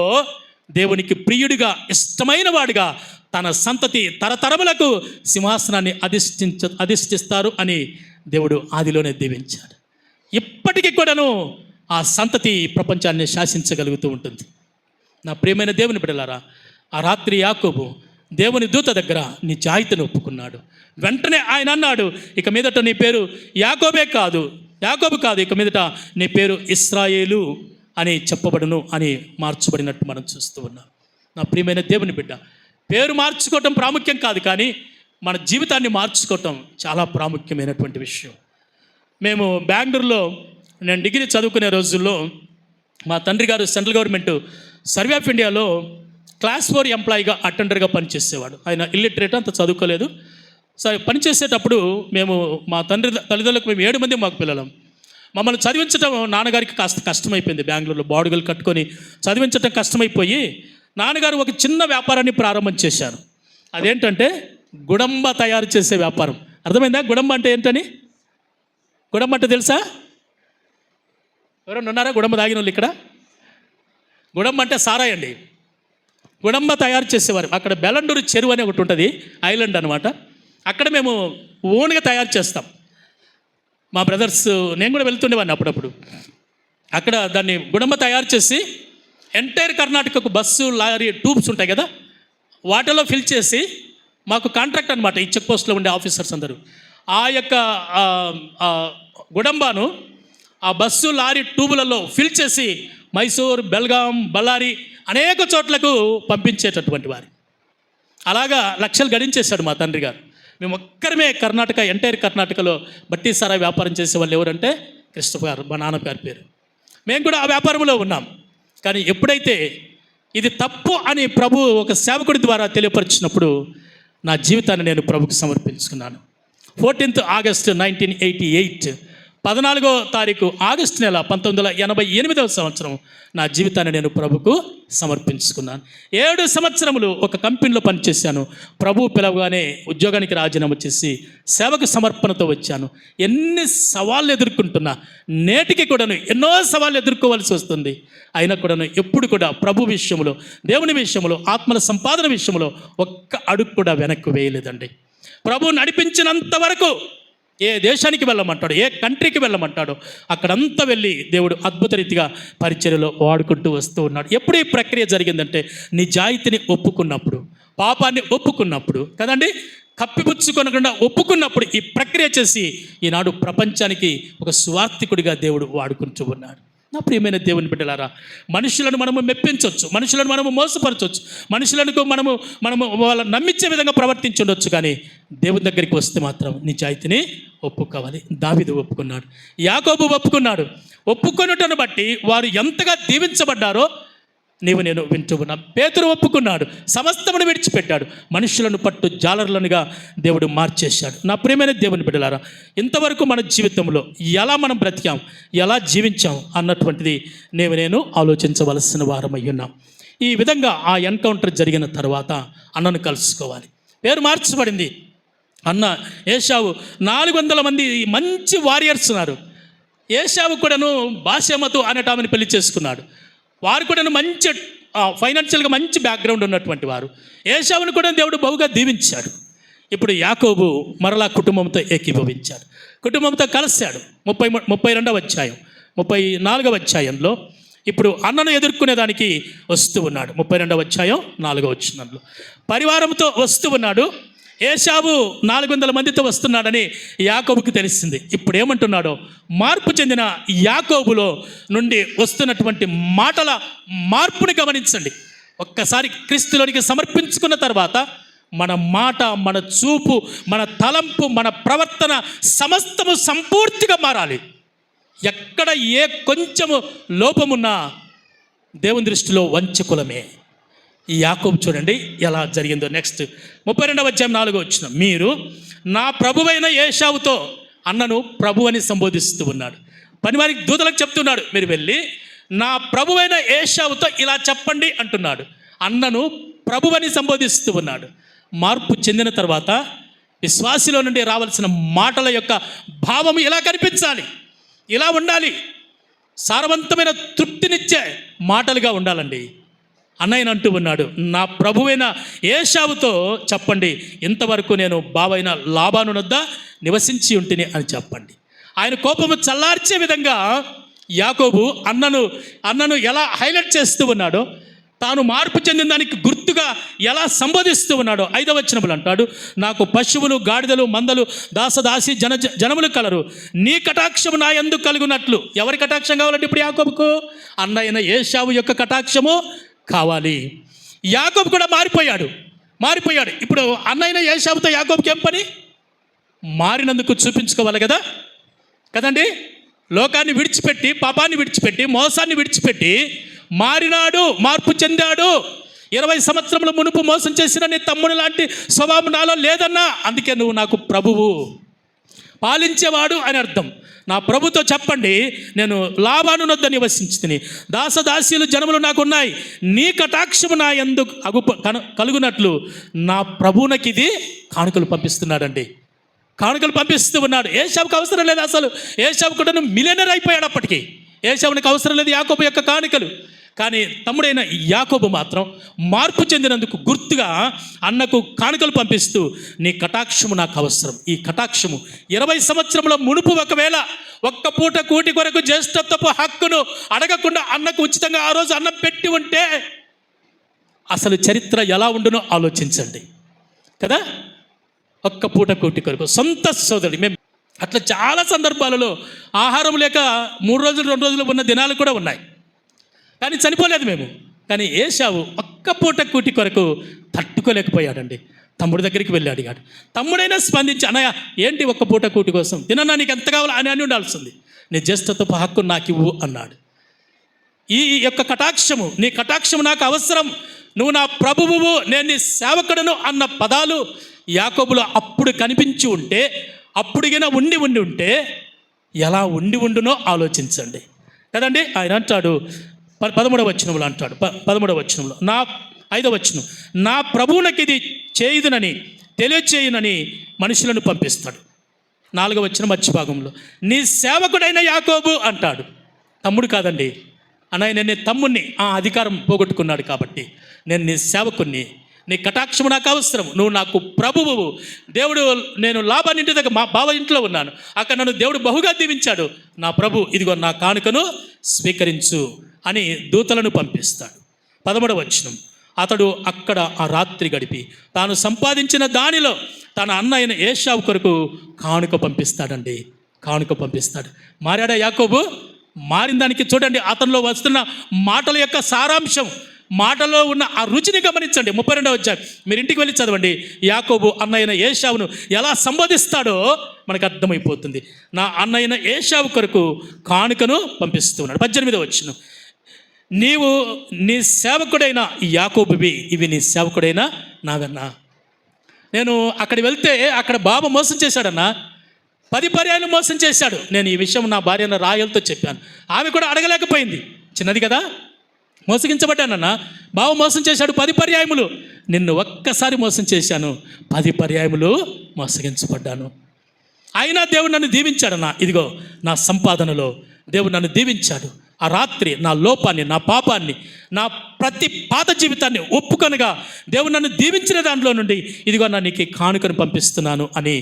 దేవునికి ప్రియుడిగా ఇష్టమైన వాడిగా తన సంతతి తరతరములకు సింహాసనాన్ని అధిష్ఠిస్తారు అని దేవుడు ఆదిలోనే దీవించాడు. ఇప్పటికీ కూడాను ఆ సంతతి ప్రపంచాన్ని శాసించగలుగుతూ ఉంటుంది. నా ప్రియమైన దేవుని బిడ్డలారా, ఆ రాత్రి యాకోబు దేవుని దూత దగ్గర నిజాయితీని ఒప్పుకున్నాడు. వెంటనే ఆయన అన్నాడు, ఇక మీదట నీ పేరు యాకోబు కాదు, ఇక మీదట నీ పేరు ఇశ్రాయేలు అని చెప్పబడును అని మార్చబడినట్టు మనం చూస్తూ ఉన్నాం. నా ప్రియమైన దేవుని బిడ్డ, పేరు మార్చుకోవటం ప్రాముఖ్యం కాదు, కానీ మన జీవితాన్ని మార్చుకోవటం చాలా ప్రాముఖ్యమైనటువంటి విషయం. మేము బెంగళూరులో నేను డిగ్రీ చదువుకునే రోజుల్లో మా తండ్రి గారు సెంట్రల్ గవర్నమెంట్ సర్వే ఆఫ్ ఇండియాలో క్లాస్ 4 ఎంప్లాయీగా అటెండర్గా పనిచేసేవాడు. ఆయన ఇల్లిటరేట్, అంత చదువుకోలేదు. సరే, పనిచేసేటప్పుడు మేము మా తల్లిదండ్రులకు మేము 7 మంది మాకు పిల్లలం. మమ్మల్ని చదివించడం నాన్నగారికి కాస్త కష్టమైపోయింది. బెంగళూరులో బాడుగలు కట్టుకొని చదివించడం కష్టమైపోయి నాన్నగారు ఒక చిన్న వ్యాపారాన్ని ప్రారంభం చేశారు. అదేంటంటే గుడంబ తయారు చేసే వ్యాపారం. అర్థమైందా? గుడంబ అంటే ఏంటని? గుడంబ అంటే తెలుసా? ఎవరైనా ఉన్నారా గుడంబ తాగిన వాళ్ళు ఇక్కడ? గుడంబ అంటే సారాయి అండి. గుడంబ తయారు చేసేవారు. అక్కడ బెలండూరు చెరువు అని ఒకటి ఉంటుంది, ఐలాండ్ అనమాట. అక్కడ మేము ఓన్గా తయారు చేస్తాం. మా బ్రదర్స్, నేను కూడా వెళ్తుండేవాడిని అప్పుడప్పుడు. అక్కడ దాన్ని గుడంబ తయారు చేసి ఎంటైర్ కర్ణాటకకు బస్సు, లారీ, ట్యూబ్స్ ఉంటాయి కదా, వాటిలో ఫిల్ చేసి మాకు కాంట్రాక్ట్ అనమాట. ఈ చెక్ పోస్ట్లో ఉండే ఆఫీసర్స్ అందరూ ఆ యొక్క గుడంబాను ఆ బస్సు, లారీ, ట్యూబులలో ఫిల్ చేసి మైసూర్, బెల్గాం, బళ్ళారి అనేక చోట్లకు పంపించేటటువంటి వారు. అలాగా లక్షలు గడించేశాడు మా తండ్రి గారు. మేము ఒక్కరమే కర్ణాటక, ఎంటైర్ కర్ణాటకలో బట్టి సారాయి వ్యాపారం చేసేవాళ్ళు ఎవరంటే కృష్ణ గారు, మా నాన్నగారి పేరు. మేము కూడా ఆ వ్యాపారంలో ఉన్నాం. కానీ ఎప్పుడైతే ఇది తప్పు అని ప్రభు ఒక సేవకుడి ద్వారా తెలియపరిచినప్పుడు నా జీవితాన్ని నేను ప్రభుకు సమర్పించుకున్నాను. 14th August 1988, 14వ తారీఖు ఆగస్టు నెల 1988వ సంవత్సరం నా జీవితాన్ని నేను ప్రభుకు సమర్పించుకున్నాను. 7 సంవత్సరములు ఒక కంపెనీలో పనిచేశాను. ప్రభు పిలవగానే ఉద్యోగానికి రాజీనామా చేసి సేవకు సమర్పణతో వచ్చాను. ఎన్ని సవాళ్ళు ఎదుర్కొంటున్నా, నేటికి కూడాను ఎన్నో సవాళ్ళు ఎదుర్కోవాల్సి వస్తుంది. అయినా కూడాను ఎప్పుడు కూడా ప్రభు విషయంలో, దేవుని విషయంలో, ఆత్మల సంపాదన విషయంలో ఒక్క అడుగు కూడా వెనక్కి వేయలేదండి. ప్రభు నడిపించినంత వరకు ఏ దేశానికి వెళ్ళమంటాడో, ఏ కంట్రీకి వెళ్ళమంటాడో అక్కడంతా వెళ్ళి దేవుడు అద్భుత రీతిగా పరిచర్యలో వాడుకుంటూ వస్తూ ఉన్నాడు. ఎప్పుడు ఈ ప్రక్రియ జరిగిందంటే నిజాయితీని ఒప్పుకున్నప్పుడు, పాపాన్ని ఒప్పుకున్నప్పుడు కదండి, కప్పిపుచ్చుకొనకుండా ఒప్పుకున్నప్పుడు ఈ ప్రక్రియ చేసి ఈనాడు ప్రపంచానికి ఒక సువార్థికుడిగా దేవుడు వాడుకుంటూ ఉన్నాడు. నా ప్రియమైన దేవుని బిడ్డలారా, మనుషులను మనము మెప్పించవచ్చు, మనుషులను మనము మోసపరచవచ్చు, మనుషులకు మనము వాళ్ళని నమ్మించే విధంగా ప్రవర్తించుండొచ్చు. కానీ దేవుని దగ్గరికి వస్తే మాత్రం నిజాయితీని ఒప్పుకోవాలి. దావీదు ఒప్పుకున్నాడు, యాకోబు ఒప్పుకున్నాడు. ఒప్పుకొనుటను బట్టి వారు ఎంతగా దీవించబడ్డారో నేను వింటూ ఉన్నా. పేతురు ఒప్పుకున్నాడు, సమస్తమును విడిచిపెట్టాడు, మనుషులను పట్టు జాలరులనుగా దేవుడు మార్చేశాడు. నా ప్రియమైన దేవుని బిడ్డలారా, ఇంతవరకు మన జీవితంలో ఎలా మనం బ్రతికాం, ఎలా జీవించాం అన్నటువంటిది నేను ఆలోచించవలసిన వారమై ఉన్నాం. ఈ విధంగా ఆ ఎన్కౌంటర్ జరిగిన తర్వాత అన్నను కలుసుకోవాలి. పేరు మార్చబడింది. అన్న ఏశావు 400 మంది మంచి వారియర్స్ ఉన్నారు. ఏశావు కూడాను బాషెమతు అనేట ఆమెను పెళ్లి చేసుకున్నాడు. వారు కూడా మంచి ఫైనాన్షియల్గా మంచి బ్యాక్గ్రౌండ్ ఉన్నటువంటి వారు. ఏశావును కూడా దేవుడు బహుగా దీవించాడు. ఇప్పుడు యాకోబు మరలా కుటుంబంతో ఏకీభవించాడు, కుటుంబంతో కలిశాడు. 32వ అధ్యాయం 34వ అధ్యాయంలో ఇప్పుడు అన్నను ఎదుర్కొనేదానికి వస్తూ ఉన్నాడు. 32వ అధ్యాయం 4వ వచనంలో పరివారంతో వస్తూ ఉన్నాడు. ఏశావు 400 మందితో వస్తున్నాడని యాకోబుకి తెలిసింది. ఇప్పుడు ఏమంటున్నాడో, మార్పు చెందిన యాకోబులో నుండి వస్తున్నటువంటి మాటల మార్పుని గమనించండి. ఒక్కసారి క్రీస్తులోనికి సమర్పించుకున్న తర్వాత మన మాట, మన చూపు, మన తలంపు, మన ప్రవర్తన సమస్తము సంపూర్తిగా మారాలి. ఎక్కడ ఏ కొంచెము లోపమున్నా దేవుని దృష్టిలో వంచకులమే. ఈ యాకోబు చూడండి ఎలా జరిగిందో. నెక్స్ట్ 32వ అధ్యాయం 4వ వచనం, మీరు నా ప్రభువైన ఏశావుతో, అన్నను ప్రభు అని సంబోధిస్తూ ఉన్నాడు. పనివారికి దూతలకు చెప్తున్నాడు, మీరు వెళ్ళి నా ప్రభువైన ఏశావుతో ఇలా చెప్పండి అంటున్నాడు. అన్నను ప్రభు అని సంబోధిస్తూ ఉన్నాడు. మార్పు చెందిన తర్వాత విశ్వాసిలో నుండి రావాల్సిన మాటల యొక్క భావం ఇలా కనిపించాలి, ఇలా ఉండాలి. సారవంతమైన తృప్తినిచ్చే మాటలుగా ఉండాలండి. అన్నయ్యను అంటూ ఉన్నాడు, నా ప్రభువైన ఏశావుతో చెప్పండి, ఇంతవరకు నేను బావైన లాబాను వద్ద నివసించి ఉంటిని అని చెప్పండి. ఆయన కోపము చల్లార్చే విధంగా యాకోబు అన్నను ఎలా హైలైట్ చేస్తూ ఉన్నాడో, తాను మార్పు చెందిన దానికి గుర్తుగా ఎలా సంబోధిస్తూ ఉన్నాడో 5వ వచనములు అంటాడు, నాకు పశువులు, గాడిదలు, మందలు, దాసదాసి జనములు కలరు, నీ కటాక్షము నా యందు కలుగునట్లు. ఎవరి కటాక్షం కావాలంటే ఇప్పుడు యాకోబుకు? అన్నయ్యన ఏశావు యొక్క కటాక్షము కావాలి. యాకోబు కూడా మారిపోయాడు. ఇప్పుడు అన్నయ్యన ఏశావుతో యాకోబుకి ఏం పని? మారినందుకు చూపించుకోవాలి కదండి. లోకాన్ని విడిచిపెట్టి, పాపాన్ని విడిచిపెట్టి, మోసాన్ని విడిచిపెట్టి మారినాడు, మార్పు చెందాడు. 20 సంవత్సరముల మునుపు మోసం చేసిన నీ తమ్ముడు లాంటి స్వభావం నాలో లేదన్నా, అందుకే నువ్వు నాకు ప్రభువు, పాలించేవాడు అని అర్థం. నా ప్రభుతో చెప్పండి, నేను లాబాను వద్ద నివసించితిని, దాసదాసీలు జనములు నాకున్నాయి, నీ కటాక్షము నా యందు కలుగునట్లు నా ప్రభువునకి ఇది కానుకలు పంపిస్తున్నాడండి. కానుకలు పంపిస్తూ ఉన్నాడు. ఏశావుకి అవసరం లేదు అసలు. ఏశావు కూడా మిలియనర్ అయిపోయాడు అప్పటికి. ఏశావునికి అవసరం లేదు యాకోబు యొక్క కానుకలు. కానీ తమ్ముడైన యాకోబు మాత్రం మార్పు చెందినందుకు గుర్తుగా అన్నకు కానుకలు పంపిస్తూ, నీ కటాక్షము నాకు అవసరం. ఈ కటాక్షము 20 సంవత్సరముల మునుపు ఒకవేళ ఒక్క పూట కూటి కొరకు జ్యేష్ఠత్వపు హక్కును అడగకుండా అన్నకు ఉచితంగా ఆ రోజు అన్నం పెట్టి ఉంటే అసలు చరిత్ర ఎలా ఉండునో ఆలోచించండి కదా. ఒక్క పూట కూటి కొరకు సొంత సోదరుడి. మేము అట్లా చాలా సందర్భాలలో ఆహారం లేక 3 రోజులు 2 రోజులు ఉన్న దినాలు కూడా ఉన్నాయి, కానీ చనిపోలేదు మేము. కానీ ఏశావు ఒక్క పూట కూటి కొరకు తట్టుకోలేకపోయాడండి. తమ్ముడి దగ్గరికి వెళ్ళి అడిగాడు. తమ్ముడైనా స్పందించి, అన్నయ్య ఏంటి ఒక్క పూట కూటి కోసం, తినన్నా నీకు ఎంత కావాలో అని ఉండాల్సింది, నీ జ్యేష్ఠత్వపు హక్కు నాకు ఇవ్వు అన్నాడు. ఈ యొక్క కటాక్షము, నీ కటాక్షము నాకు అవసరం, నువ్వు నా ప్రభువువు, నేను నీ సేవకుడను అన్న పదాలు యాకోబులో అప్పుడు కనిపించి ఉంటే, అప్పుడుగిన ఉండి ఉంటే ఎలా ఉండునో ఆలోచించండి కదండి. ఆయన అంటాడు 13వ వచనంలో అంటాడు, 13వ వచనంలో, నా 5వ వచనం, నా ప్రభువునకి ఇది చేయుదునని తెలియచేయునని మనుషులను పంపిస్తాడు. 4వ వచనం మధ్య భాగంలో, నీ సేవకుడైన యాకోబు అంటాడు. తమ్ముడు కాదండి, అన్నయ్య నేను నీ తమ్ముడిని, ఆ అధికారం పోగొట్టుకున్నాడు కాబట్టి నేను నీ సేవకుణ్ణి, నీ కటాక్షము నాకు అవసరం, నువ్వు నాకు ప్రభువు. దేవుడు, నేను లాబాని ఇంటి దగ్గర మా బావ ఇంట్లో ఉన్నాను, అక్కడ నన్ను దేవుడు బహుగా దీవించాడు. నా ప్రభు ఇదిగో నా కానుకను స్వీకరించు అని దూతలను పంపిస్తాడు. 13వ వచనం, అతడు అక్కడ ఆ రాత్రి గడిపి తాను సంపాదించిన దానిలో తన అన్న అయిన ఏశావు కొరకు కానుక పంపిస్తాడండి. కానుక పంపిస్తాడు. మారాడా యాకోబు? మారిన దానికి చూడండి, అతనిలో వస్తున్న మాటల యొక్క సారాంశం, మాటలో ఉన్న ఆ రుచిని గమనించండి. 32వ అధ్యాయం మీరు ఇంటికి వెళ్ళి చదవండి. యాకోబు అన్నయ్యన ఏశావును ఎలా సంబోధిస్తాడో మనకు అర్థమైపోతుంది. నా అన్నయ్యన ఏశావు కొరకు కానుకను పంపిస్తున్నాడు. 18వ వచనం, నీవు నీ సేవకుడైన యాకోబువి, ఇవి నీ సేవకుడైన నావన్నా. నేను అక్కడికి వెళ్తే అక్కడ బాబు మోసం చేశాడన్నా, 10 పర్యాయాలు మోసం చేశాడు. నేను ఈ విషయం నా భార్య రాయలతో చెప్పాను, ఆమె కూడా అడగలేకపోయింది, చిన్నది కదా. మోసగించబడ్డానన్నా, బావ మోసం చేశాడు 10 పర్యాయములు, నిన్ను ఒక్కసారి మోసం చేశాను, 10 పర్యాయములు మోసగించబడ్డాను. అయినా దేవుడు నన్ను దీవించాడన్నా. ఇదిగో నా సంపాదనలో దేవుడు నన్ను దీవించాడు. ఆ రాత్రి నా లోపాన్ని, నా పాపాన్ని, నా ప్రతి పాత జీవితాన్ని ఒప్పుకొనగా దేవుడు నన్ను దీవించిన దాంట్లో నుండి ఇదిగో నా నీకు కానుకను పంపిస్తున్నాను అని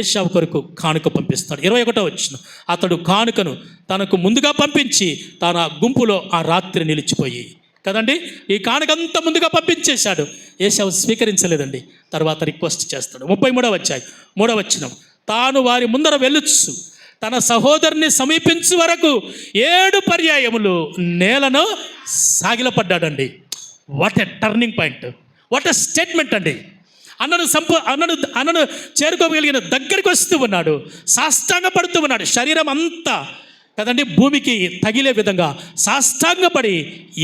ఏశావు కొరకు కానుక పంపిస్తాడు. 21వ వచనం, అతడు కానుకను తనకు ముందుగా పంపించి తన గుంపులో ఆ రాత్రి నిలిచిపోయి కదండి. ఈ కానుకంతా ముందుగా పంపించేశాడు. ఏశావు స్వీకరించలేదండి. తర్వాత రిక్వెస్ట్ చేస్తాడు. 33వ అధ్యాయం 3వ వచనం, తాను వారి ముందర వెళ్ళొచ్చు తన సహోదరుని సమీపించు వరకు 7 పర్యాయములు నేలను సాగిలపడ్డాడండి. What a turning point, what a statement అండి. అన్నను చేరుకోగలిగిన దగ్గరికి వస్తూ ఉన్నాడు, సాష్టాంగపడుతూ ఉన్నాడు. శరీరం అంతా కదండి భూమికి తగిలే విధంగా సాష్టాంగపడి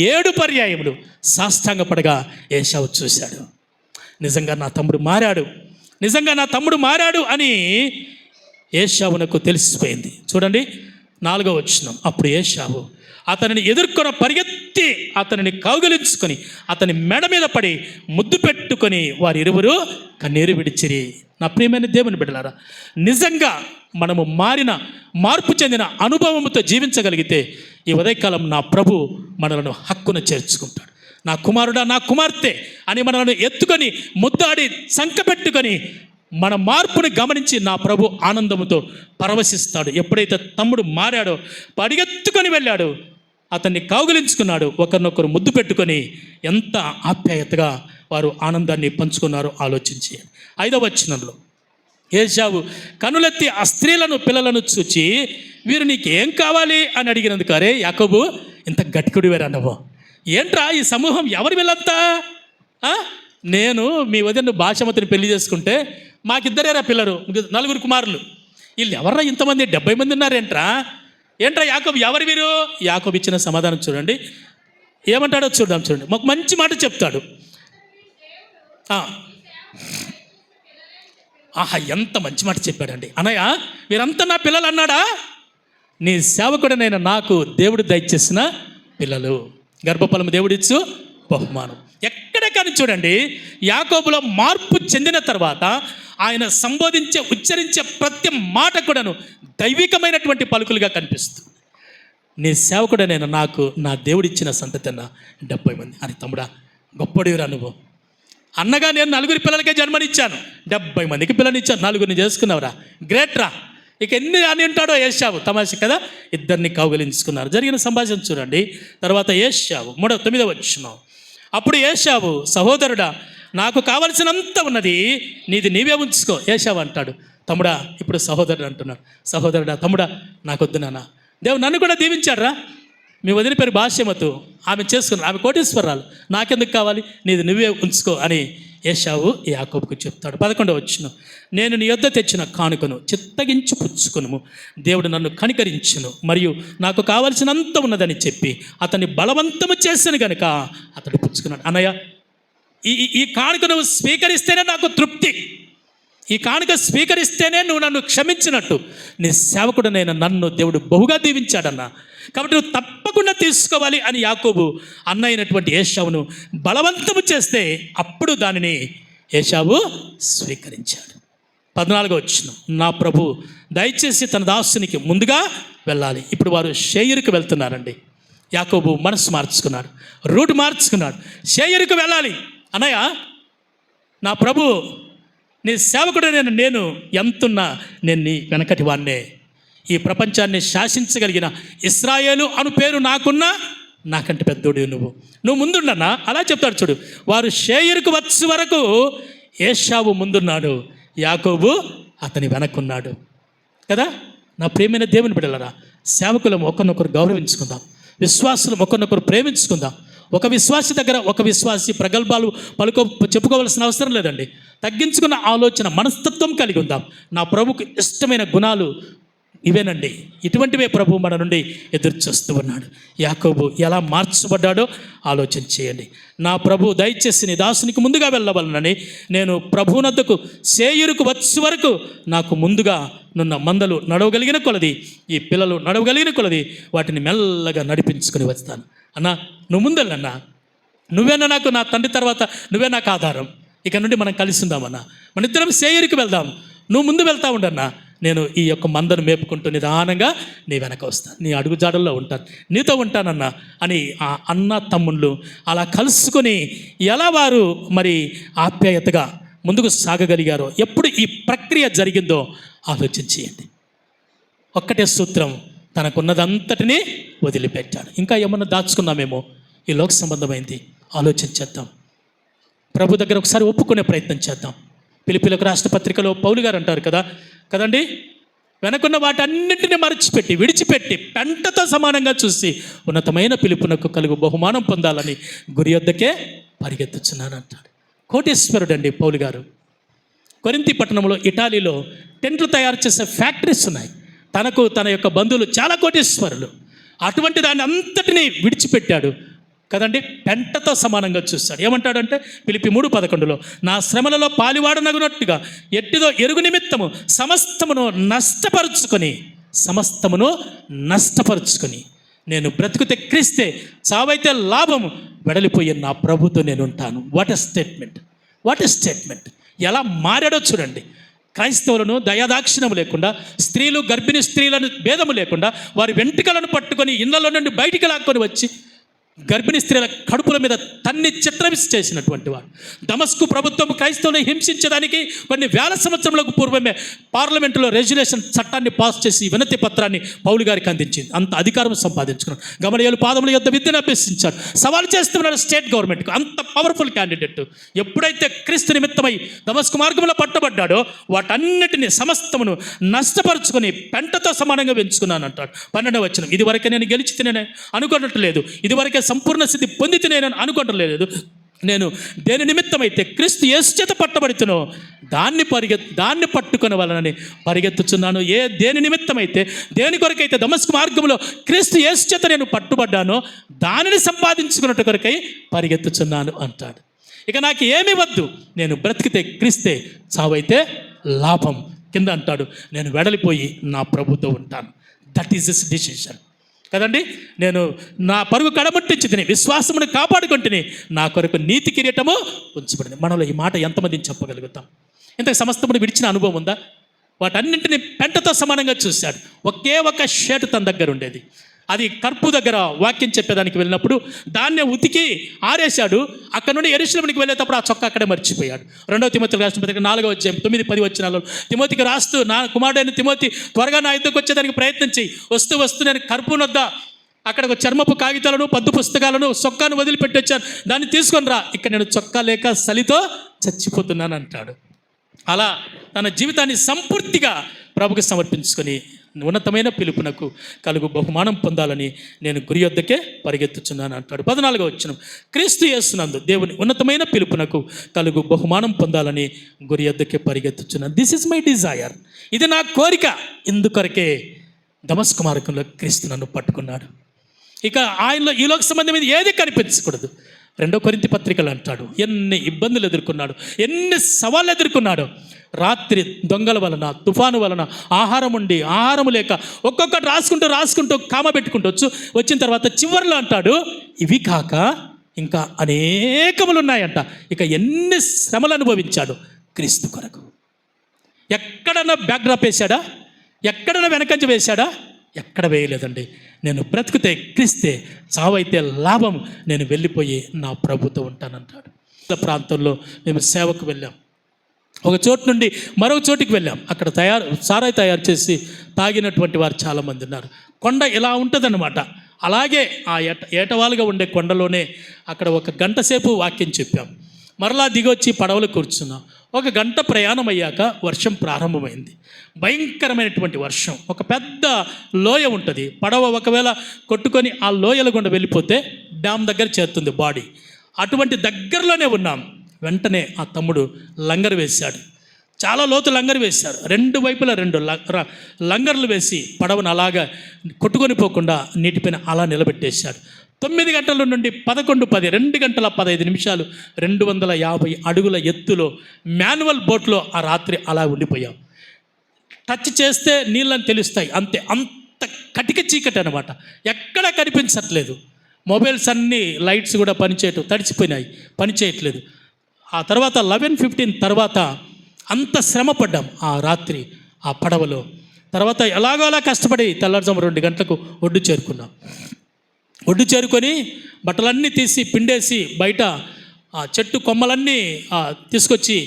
7 పర్యాయములు సాష్టాంగపడగా ఏశావు చూశాడు. నిజంగా నా తమ్ముడు మారాడు అని ఏశావునకు తెలిసిపోయింది. చూడండి 4వ వచనం. అప్పుడు ఏశావు అతనిని ఎదుర్కొని పరిగెత్తి అతనిని కౌగిలించుకొని అతని మెడ మీద పడి ముద్దు పెట్టుకొని వారిరువురు కన్నీరు విడిచిరి. నా ప్రియమైన దేవుని బిడ్డలారా, నిజంగా మనము మార్పు చెందిన అనుభవంతో జీవించగలిగితే ఈ ఉదయకాలం నా ప్రభు మనలను హక్కున చేర్చుకుంటాడు. నా కుమారుడా, నా కుమార్తె అని మనలను ఎత్తుకొని ముద్దాడి సంకపెట్టుకొని మన మార్పుని గమనించి నా ప్రభు ఆనందముతో పరవశిస్తాడు. ఎప్పుడైతే తమ్ముడు మారాడో పరిగెత్తుకొని వెళ్ళాడు, అతన్ని కౌగిలించుకున్నాడు, ఒకరినొకరు ముద్దు పెట్టుకొని ఎంత ఆప్యాయతగా వారు ఆనందాన్ని పంచుకున్నారో ఆలోచించి 5వ వచనంలో ఏశావు కనులెత్తి ఆ స్త్రీలను పిల్లలను చూచి వీరు నీకేం కావాలి అని అడిగినందుకు, అరే యాకోబు ఇంత గట్టికుడివేరా నువ్వు, ఏంట్రా ఈ సమూహం ఎవరి వీళ్ళంతా? నేను మీ వదిన భాషమతిని పెళ్లి చేసుకుంటే మాకిద్దరేరా పిల్లలు, 4 కుమారులు, వీళ్ళు ఎవర్రా ఇంతమంది 70 మంది ఉన్నారేంట్రా యాకోబు ఎవరు వీరు? యాకోబు ఇచ్చిన సమాధానం చూడండి, ఏమంటాడో చూడండి. మాకు మంచి మాట చెప్తాడు. ఎంత మంచి మాట చెప్పాడండి. అన్నయ్య వీరంతా నా పిల్లలు అన్నాడా? నీ సేవకుడనైన నాకు దేవుడు దయచేసిన పిల్లలు, గర్భఫలము దేవుడిచ్చు బహుమానం. ఎక్కడ కానీ చూడండి, యాకోబులో మార్పు చెందిన తర్వాత ఆయన ఉచ్చరించే ప్రతి మాట కూడాను దైవికమైనటువంటి పలుకులుగా కనిపిస్తుంది. నీ సేవకుడనైన నాకు నా దేవుడిచ్చిన సంతతిన్న 70 మంది. అని తమ్ముడా గొప్పడివిరా నువ్వు. అన్నగా నేను 4 పిల్లలకే జన్మనిచ్చాను, 70 మందికి పిల్లనిచ్చాను, 4 చేసుకున్నావురా, గ్రేట్ రా. ఇక ఎన్ని అని ఉంటాడో ఏశావు. తమాష కదా, 2 కౌగిలించుకున్నారు. జరిగిన సంభాషణ చూడండి. తర్వాత ఏశావు 9వ వచనం. అప్పుడు ఏశావు, సహోదరుడా నాకు కావలసినంత ఉన్నది, నీది నీవే ఉంచుకో. ఏశావు అంటాడు, తమ్ముడా, ఇప్పుడు సహోదరుడు అంటున్నాడు, సహోదరుడా తమ్ముడా నాకొద్దు నాన్న, దేవుడు నన్ను కూడా దీవించాడు రా. మీ వదిన పేరు భాష్యమతు, ఆమె చేసుకున్నారు, ఆమె కోటీశ్వరాలు, నాకెందుకు కావాలి, నీది నువ్వే ఉంచుకో అని ఏశావు యాకోబుకు చెప్తాడు. 11వ వచనం. నేను నీ యొద్ద తెచ్చిన కానుకను చిత్తగించి పుచ్చుకొనుము, దేవుడు నన్ను కనికరించును మరియు నాకు కావలసినంత ఉన్నదని చెప్పి అతన్ని బలవంతము చేశాను కనుక అతడు పుచ్చుకున్నాడు. అన్నయ్య, ఈ కానుక నువ్వు స్వీకరిస్తేనే నాకు తృప్తి, ఈ కానుక స్వీకరిస్తేనే నువ్వు నన్ను క్షమించినట్టు. నీ సేవకుడనైన నన్ను దేవుడు బహుగా దీవించాడన్నా, కాబట్టి నువ్వు తప్పకుండా తీసుకోవాలి అని యాకోబు అన్న అయినటువంటి ఏశావును బలవంతము చేస్తే అప్పుడు దానిని ఏశావు స్వీకరించాడు. 14వ వచనం. నా ప్రభు దయచేసి తన దాసునికి ముందుగా వెళ్ళాలి. ఇప్పుడు వారు షేయరుకు వెళ్తున్నారండి. యాకోబు మనసు మార్చుకున్నాడు, రూట్ మార్చుకున్నాడు, షేయరుకు వెళ్ళాలి. అన్నయ్య, నా ప్రభు నీ సేవకుడు నేను ఎంతున్నా నేను నీ వెనకటి వాన్నే, ఈ ప్రపంచాన్ని శాసించగలిగిన ఇశ్రాయేలు అను పేరు నాకున్నా నాకంటే పెద్దోడు నువ్వు ముందున్నా. అలా చెప్తాడు చూడు. వారు షేయరుకు వచ్చే వరకు ఏశావు ముందున్నాడు, యాకోబు అతని వెనక్కున్నాడు కదా. నా ప్రియమైన దేవుని బిడ్డలారా, సేవకులం ఒకరినొకరు గౌరవించుకుందాం, విశ్వాసులు ఒకరినొకరు ప్రేమించుకుందాం. ఒక విశ్వాసి దగ్గర ఒక విశ్వాసి ప్రగల్భాలు చెప్పుకోవాల్సిన అవసరం లేదండి. తగ్గించుకున్న ఆలోచన, మనస్తత్వం కలిగి ఉందాం. నా ప్రభుకు ఇష్టమైన గుణాలు ఇవేనండి. ఇటువంటివే ప్రభు మన నుండి ఎదురు చూస్తూ ఉన్నాడు. యాకోబు ఎలా మార్చబడ్డాడో ఆలోచన చేయండి. నా ప్రభు దయచేసి నీ దాసునికి ముందుగా వెళ్ళవలనని నేను ప్రభువునద్దకు సేయురుకు వచ్చే వరకు నాకు ముందుగా నున్న మందలు నడవగలిగిన కొలది, ఈ పిల్లలు నడవగలిగిన కొలది వాటిని మెల్లగా నడిపించుకొని వస్తాను. అన్నా నువ్వు ముందెళ్ళన్నా, నువ్వేనా నాకు నా తండ్రి తర్వాత నువ్వే నాకు ఆధారం. ఇక నుండి మనం కలిసి ఉందామన్నా, మన ఇద్దరం సేయరికి వెళ్దాం, నువ్వు ముందు వెళ్తా ఉండన్నా, నేను ఈ యొక్క మందను మేపుకుంటూ నిదానంగా నీ వెనక వస్తాను, నీ అడుగుజాడల్లో ఉంటాను, నీతో ఉంటానన్నా అని ఆ అన్న తమ్ముళ్ళు అలా కలుసుకొని ఎలా వారు మరి ఆప్యాయతగా ముందుకు సాగగలిగారో, ఎప్పుడు ఈ ప్రక్రియ జరిగిందో ఆలోచించేయండి. ఒక్కటే సూత్రం, తనకున్నదంతటినీ వదిలిపెట్టాడు. ఇంకా ఏమన్నా దాచుకున్నామేమో ఈ లోక సంబంధమైంది, ఆలోచించేద్దాం. ప్రభు దగ్గర ఒకసారి ఒప్పుకునే ప్రయత్నం చేద్దాం. ఫిలిప్పీలకు రాష్ట్ర పత్రికలో పౌలు గారు అంటారు కదండి, వెనకున్న వాటన్నింటినీ విడిచిపెట్టి పెంటతో సమానంగా చూసి ఉన్నతమైన పిలుపునకు కలుగు బహుమానం పొందాలని గురి వద్దకే పరిగెత్తుచున్నాను అంటాడు. కోటీశ్వరుడు అండి పౌలు గారు. కొరింథీ పట్టణంలో ఇటాలీలో టెంట్లు తయారు చేసే ఫ్యాక్టరీస్ ఉన్నాయి. తనకు తన యొక్క బంధువులు చాలా కోటీశ్వరులు. అటువంటి దాన్ని అంతటినీ విడిచిపెట్టాడు కదండి, పెంటతో సమానంగా చూస్తాడు. ఏమంటాడంటే ఫిలిప్పీ 3:11 నా శ్రమలలో పాలివాడనగునట్టుగా ఎట్టిదో ఎరుగు నిమిత్తము సమస్తమును నష్టపరుచుకొని నేను బ్రతుకుతే క్రీస్తే, చావైతే లాభము, వెడలిపోయే నా ప్రభుతో నేను ఉంటాను. What a statement! ఎలా మారాడో చూడండి. క్రైస్తవులను దయాదాక్షిణ్యం లేకుండా, స్త్రీలు గర్భిణీ స్త్రీలను భేదము లేకుండా వారి వెంట్రుకలను పట్టుకొని ఇళ్లలో నుండి బయటికి లాక్కొని వచ్చి గర్భిణీ స్త్రీల కడుపుల మీద తన్ని చిత్రహింస చేసినటువంటి వాడు. దమస్కు ప్రభుత్వం క్రైస్తవులను హింసించడానికి కొన్ని వేల సంవత్సరములకు పూర్వమే పార్లమెంటులో రెజ్యులేషన్ చట్టాన్ని పాస్ చేసి వినతి పత్రాన్ని పౌలు గారికి అందించింది. అంత అధికారం సంపాదించుకున్నాడు. గమనియేలు పాదముల యొద్ద విద్యను అభ్యసించాడు. సవాల్ చేస్తున్నాడు స్టేట్ గవర్నమెంట్కు. అంత పవర్ఫుల్ క్యాండిడేట్. ఎప్పుడైతే క్రీస్తు నిమిత్తమై దమస్కు మార్గంలో పట్టబడ్డాడో వాటన్నిటిని సమస్తమును నష్టపరుచుకొని పెంటతో సమానంగా పెంచుకున్నాను అంటాడు. 12వ వచనం, ఇదివరకే నేను గెలిచి తినే అనుకోనట్లేదు, ఇదివరకే సంపూర్ణ స్థితి పొందితే నేను అనుకోవట్లేదు. నేను దేని నిమిత్తమైతే క్రీస్తు యేసు చేత పట్టబడుతునో దాన్ని పట్టుకునే వాళ్ళని పరిగెత్తుచున్నాను. దేని నిమిత్తమైతే, దేని కొరకైతే దమస్కు మార్గంలో క్రీస్తు యేసు చేత నేను పట్టుబడ్డానో దానిని సంపాదించుకున్నట్టు కొరకై పరిగెత్తుచున్నాను అంటాడు. ఇక నాకు ఏమి వద్దు, నేను బ్రతికితే క్రీస్తే, చావైతే లాభం. కింద అంటాడు, నేను వెడలిపోయి నా ప్రభుతో ఉంటాను. దట్ ఈస్ దిస్ డిసిషన్ కదండి. నేను నా పరుగు కడముట్టించి తిని విశ్వాసమును కాపాడుకుంటుని నా కొరకు నీతి కిరీటము ఉంచబడింది. మనలో ఈ మాట ఎంతమందిని చెప్పగలుగుతాం? ఇంత సమస్తమును విడిచిన అనుభవం ఉందా? వాటన్నింటినీ పెంటతో సమానంగా చూశాడు. ఒకే ఒక షర్ట్ తన దగ్గర ఉండేది. అది కర్పు దగ్గర వాక్యం చెప్పేదానికి వెళ్ళినప్పుడు దాన్నే ఉతికి ఆరేశాడు. అక్కడ నుండి యెరూషలేమునికి వెళ్ళేటప్పుడు ఆ చొక్కా అక్కడే మర్చిపోయాడు. 2వ తిమోతికి రాసిన పత్రిక 4వ అధ్యాయం 9-10 వచనాలలో తిమోతికి రాస్తూ, నా కుమారుడైన తిమోతి, త్వరగా నా యుద్ధకు వచ్చేదానికి ప్రయత్నం చేయి. వస్తూ నేను కర్పునొద్ద అక్కడ చర్మపు కాగితాలను, పద్దు పుస్తకాలను, చొక్కాను వదిలిపెట్టి వచ్చాను, దాన్ని తీసుకొని రా, ఇక్కడ నేను చొక్కా లేక చలితో చచ్చిపోతున్నాను అంటాడు. అలా తన జీవితాన్ని సంపూర్తిగా ప్రభుకు సమర్పించుకొని ఉన్నతమైన పిలుపునకు కలుగు బహుమానం పొందాలని నేను గురి యొద్దకే పరిగెత్తుచున్నాను అంటాడు. 14వ వచనం, క్రీస్తు యేసునందు దేవుని ఉన్నతమైన పిలుపునకు కలుగు బహుమానం పొందాలని గురి యొద్దకే పరిగెత్తుచున్నాను. This is my desire. ఇది నా కోరిక. ఇందుకొరకే దమస్కు మార్గంలో క్రీస్తు నన్ను పట్టుకున్నాడు. ఇక ఆయనలో ఈ లోక సంబంధం ఏది కనిపించకూడదు. 2వ కొరింథీ పత్రికలు అంటాడు, ఎన్ని ఇబ్బందులు ఎదుర్కొన్నాడు, ఎన్ని సవాళ్ళు ఎదుర్కొన్నాడు. రాత్రి దొంగల వలన, తుఫాను వలన, ఆహారం లేక ఒక్కొక్కటి రాసుకుంటూ కామ పెట్టుకుంటూ వచ్చిన తర్వాత చివరిలో అంటాడు, ఇవి కాక ఇంకా అనేకములు ఉన్నాయంట. ఇక ఎన్ని శ్రమలు అనుభవించాడు క్రీస్తు కొరకు. ఎక్కడన్నా బ్యాక్డ్రాప్ వేశాడా? ఎక్కడన్నా వెనకంజ వేశాడా? ఎక్కడ వేయలేదండి. నేను బ్రతికితే క్రీస్తే, చావైతే లాభం, నేను వెళ్ళిపోయి నా ప్రభుతో ఉంటానంటాడు. ప్రాంతంలో మేము సేవకు వెళ్ళాం. ఒక చోటు నుండి మరొక చోటికి వెళ్ళాం. అక్కడ సారాయి తయారు చేసి తాగినటువంటి వారు చాలామంది ఉన్నారు. కొండ ఇలా ఉంటుందన్నమాట. అలాగే ఆ ఏటవాలుగా ఉండే కొండలోనే అక్కడ 1 గంట సేపు వాక్యం చెప్పాం. మరలా దిగొచ్చి పడవలు కూర్చున్నాం. 1 గంట ప్రయాణం అయ్యాక వర్షం ప్రారంభమైంది. భయంకరమైనటువంటి వర్షం. ఒక పెద్ద లోయ ఉంటుంది. పడవ ఒకవేళ కొట్టుకొని ఆ లోయల గుండా వెళ్ళిపోతే డ్యామ్ దగ్గర చేరుతుంది బాడీ. అటువంటి దగ్గరలోనే ఉన్నాం. వెంటనే ఆ తమ్ముడు లంగరు వేశాడు. చాలా లోతు లంగరు వేశారు. 2 వైపులా 2 లంగర్లు వేసి పడవను అలాగా కొట్టుకొని పోకుండా నీటిపైన అలా నిలబెట్టేశాడు. 9 గంటల నుండి 11:10 2 గంటల 15 నిమిషాలు 250 అడుగుల ఎత్తులో మాన్యువల్ బోట్లో ఆ రాత్రి అలా ఉండిపోయాం. టచ్ చేస్తే నీళ్ళని తెలుస్తాయి అంతే. అంత కటిక చీకటి అనమాట. ఎక్కడ కనిపించట్లేదు. మొబైల్స్ అన్నీ లైట్స్ కూడా తడిచిపోయినాయి, పనిచేయట్లేదు. ఆ తర్వాత 11:15 తర్వాత అంత శ్రమ పడ్డాం ఆ రాత్రి ఆ పడవలో. తర్వాత ఎలాగో అలా కష్టపడి తెల్లారుజాము 2 గంటలకు ఒడ్డు చేరుకున్నాం. ఒడ్డు చేరుకొని బట్టలన్నీ తీసి పిండేసి బయట ఆ చెట్టు కొమ్మలన్నీ తీసుకొచ్చి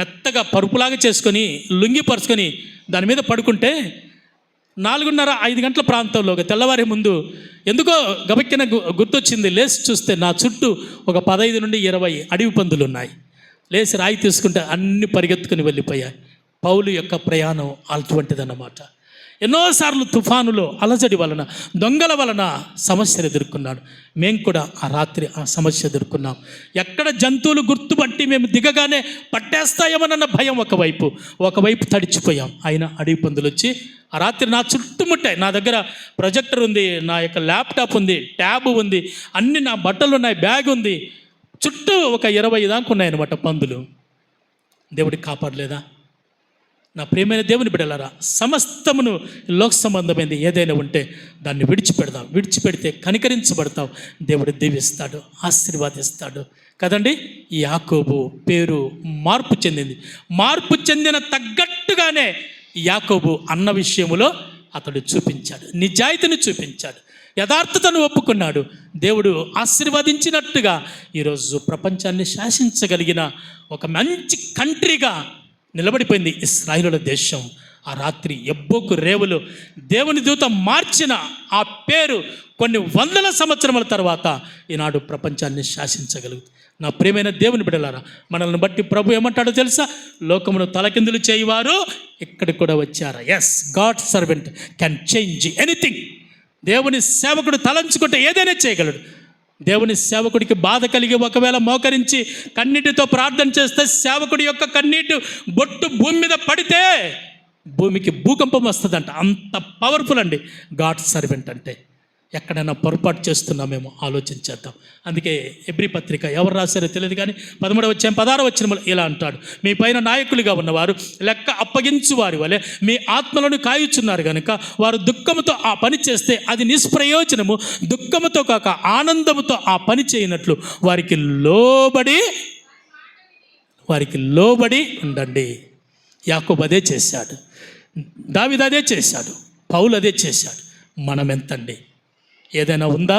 మెత్తగా పరుపులాగా చేసుకొని లుంగి పరుచుకొని దాని మీద పడుకుంటే 4:30-5 గంటల ప్రాంతంలో తెల్లవారి ముందు ఎందుకో గబక్కిన గుర్తొచ్చింది. లేచి చూస్తే నా చుట్టూ ఒక 15 నుండి 20 అడవి పందులు ఉన్నాయి. లేచి రాయి తీసుకుంటే అన్ని పరిగెత్తుకుని వెళ్ళిపోయాయి. పౌలు యొక్క ప్రయాణం అటువంటిదన్నమాట. ఎన్నోసార్లు తుఫానులో అలజడి వలన, దొంగల వలన సమస్యలు ఎదుర్కొన్నాడు. మేము కూడా ఆ రాత్రి ఆ సమస్య ఎదుర్కొన్నాం. ఎక్కడ జంతువులు గుర్తుపట్టి మేము దిగగానే పట్టేస్తాయేమోనన్న భయం ఒకవైపు తడిచిపోయాం. అయినా అడవి పందులు వచ్చి ఆ రాత్రి నా చుట్టుముట్టాయి. నా దగ్గర ప్రొజెక్టర్ ఉంది, నా యొక్క ల్యాప్టాప్ ఉంది, ట్యాబ్ ఉంది, అన్ని నా బట్టలు ఉన్నాయి, బ్యాగ్ ఉంది, చుట్టూ ఒక 20 దాకా ఉన్నాయన్నమాట పందులు. దేవుడికి కాపాడలేదా? నా ప్రియమైన దేవుని బిడ్డలారా, సమస్తమును లోక సంబంధమైనది ఏదైనా ఉంటే దాన్ని విడిచిపెడితే కనికరించబడతావు. దేవుడు దీవిస్తాడు, ఆశీర్వాదిస్తాడు కదండి. ఈ యాకోబు పేరు మార్పు చెందిన తగ్గట్టుగానే యాకోబు అన్న విషయములో అతడు చూపించాడు, నిజాయితీని చూపించాడు, యథార్థతను ఒప్పుకున్నాడు. దేవుడు ఆశీర్వదించినట్టుగా ఈరోజు ప్రపంచాన్ని శాసించగలిగిన ఒక మంచి కంట్రీగా నిలబడిపోయింది ఇశ్రాయేలుల దేశం. ఆ రాత్రి యబ్బోకు రేవులు దేవుని దూత మార్చిన ఆ పేరు కొన్ని వందల సంవత్సరముల తర్వాత ఈనాడు ప్రపంచాన్ని శాసించగలుగుతుంది. నా ప్రియమైన దేవుని బిడ్డలారా, మనల్ని బట్టి ప్రభు ఏమంటాడో తెలుసా? లోకమును తలకిందులు చేయవారు ఇక్కడికి కూడా వచ్చారా? Yes, God servant can change anything. దేవుని సేవకుడు తలంచుకుంటే ఏదైనా చేయగలడు. దేవుని సేవకుడికి బాధ కలిగి ఒకవేళ మోకరించి కన్నీటితో ప్రార్థన చేస్తే సేవకుడి యొక్క కన్నీటి బొట్టు భూమి మీద పడితే భూమికి భూకంపం వస్తుందంట. అంత పవర్ఫుల్ అండి గాడ్ సర్వెంట్ అంటే. ఎక్కడైనా పొరపాటు చేస్తున్నామేమో ఆలోచించేద్దాం. అందుకే హెబ్రీ పత్రిక ఎవరు రాశారో తెలియదు కానీ 13వ అధ్యాయం 16వ వచనంలో ఇలా అంటాడు: మీ పైన నాయకులుగా ఉన్నవారు లెక్క అప్పగించు వారి వలె మీ ఆత్మలను కాయుచున్నారు కనుక వారు దుఃఖముతో ఆ పని చేస్తే అది నిష్ప్రయోజనము, దుఃఖముతో కాక ఆనందముతో ఆ పని చేయనట్లు వారికి లోబడి ఉండండి. యాకోబు అదే చేశాడు, దావీదు అదే చేశాడు, పౌలు అదే చేశాడు. మనం ఎంతండి? ఏదైనా ఉందా?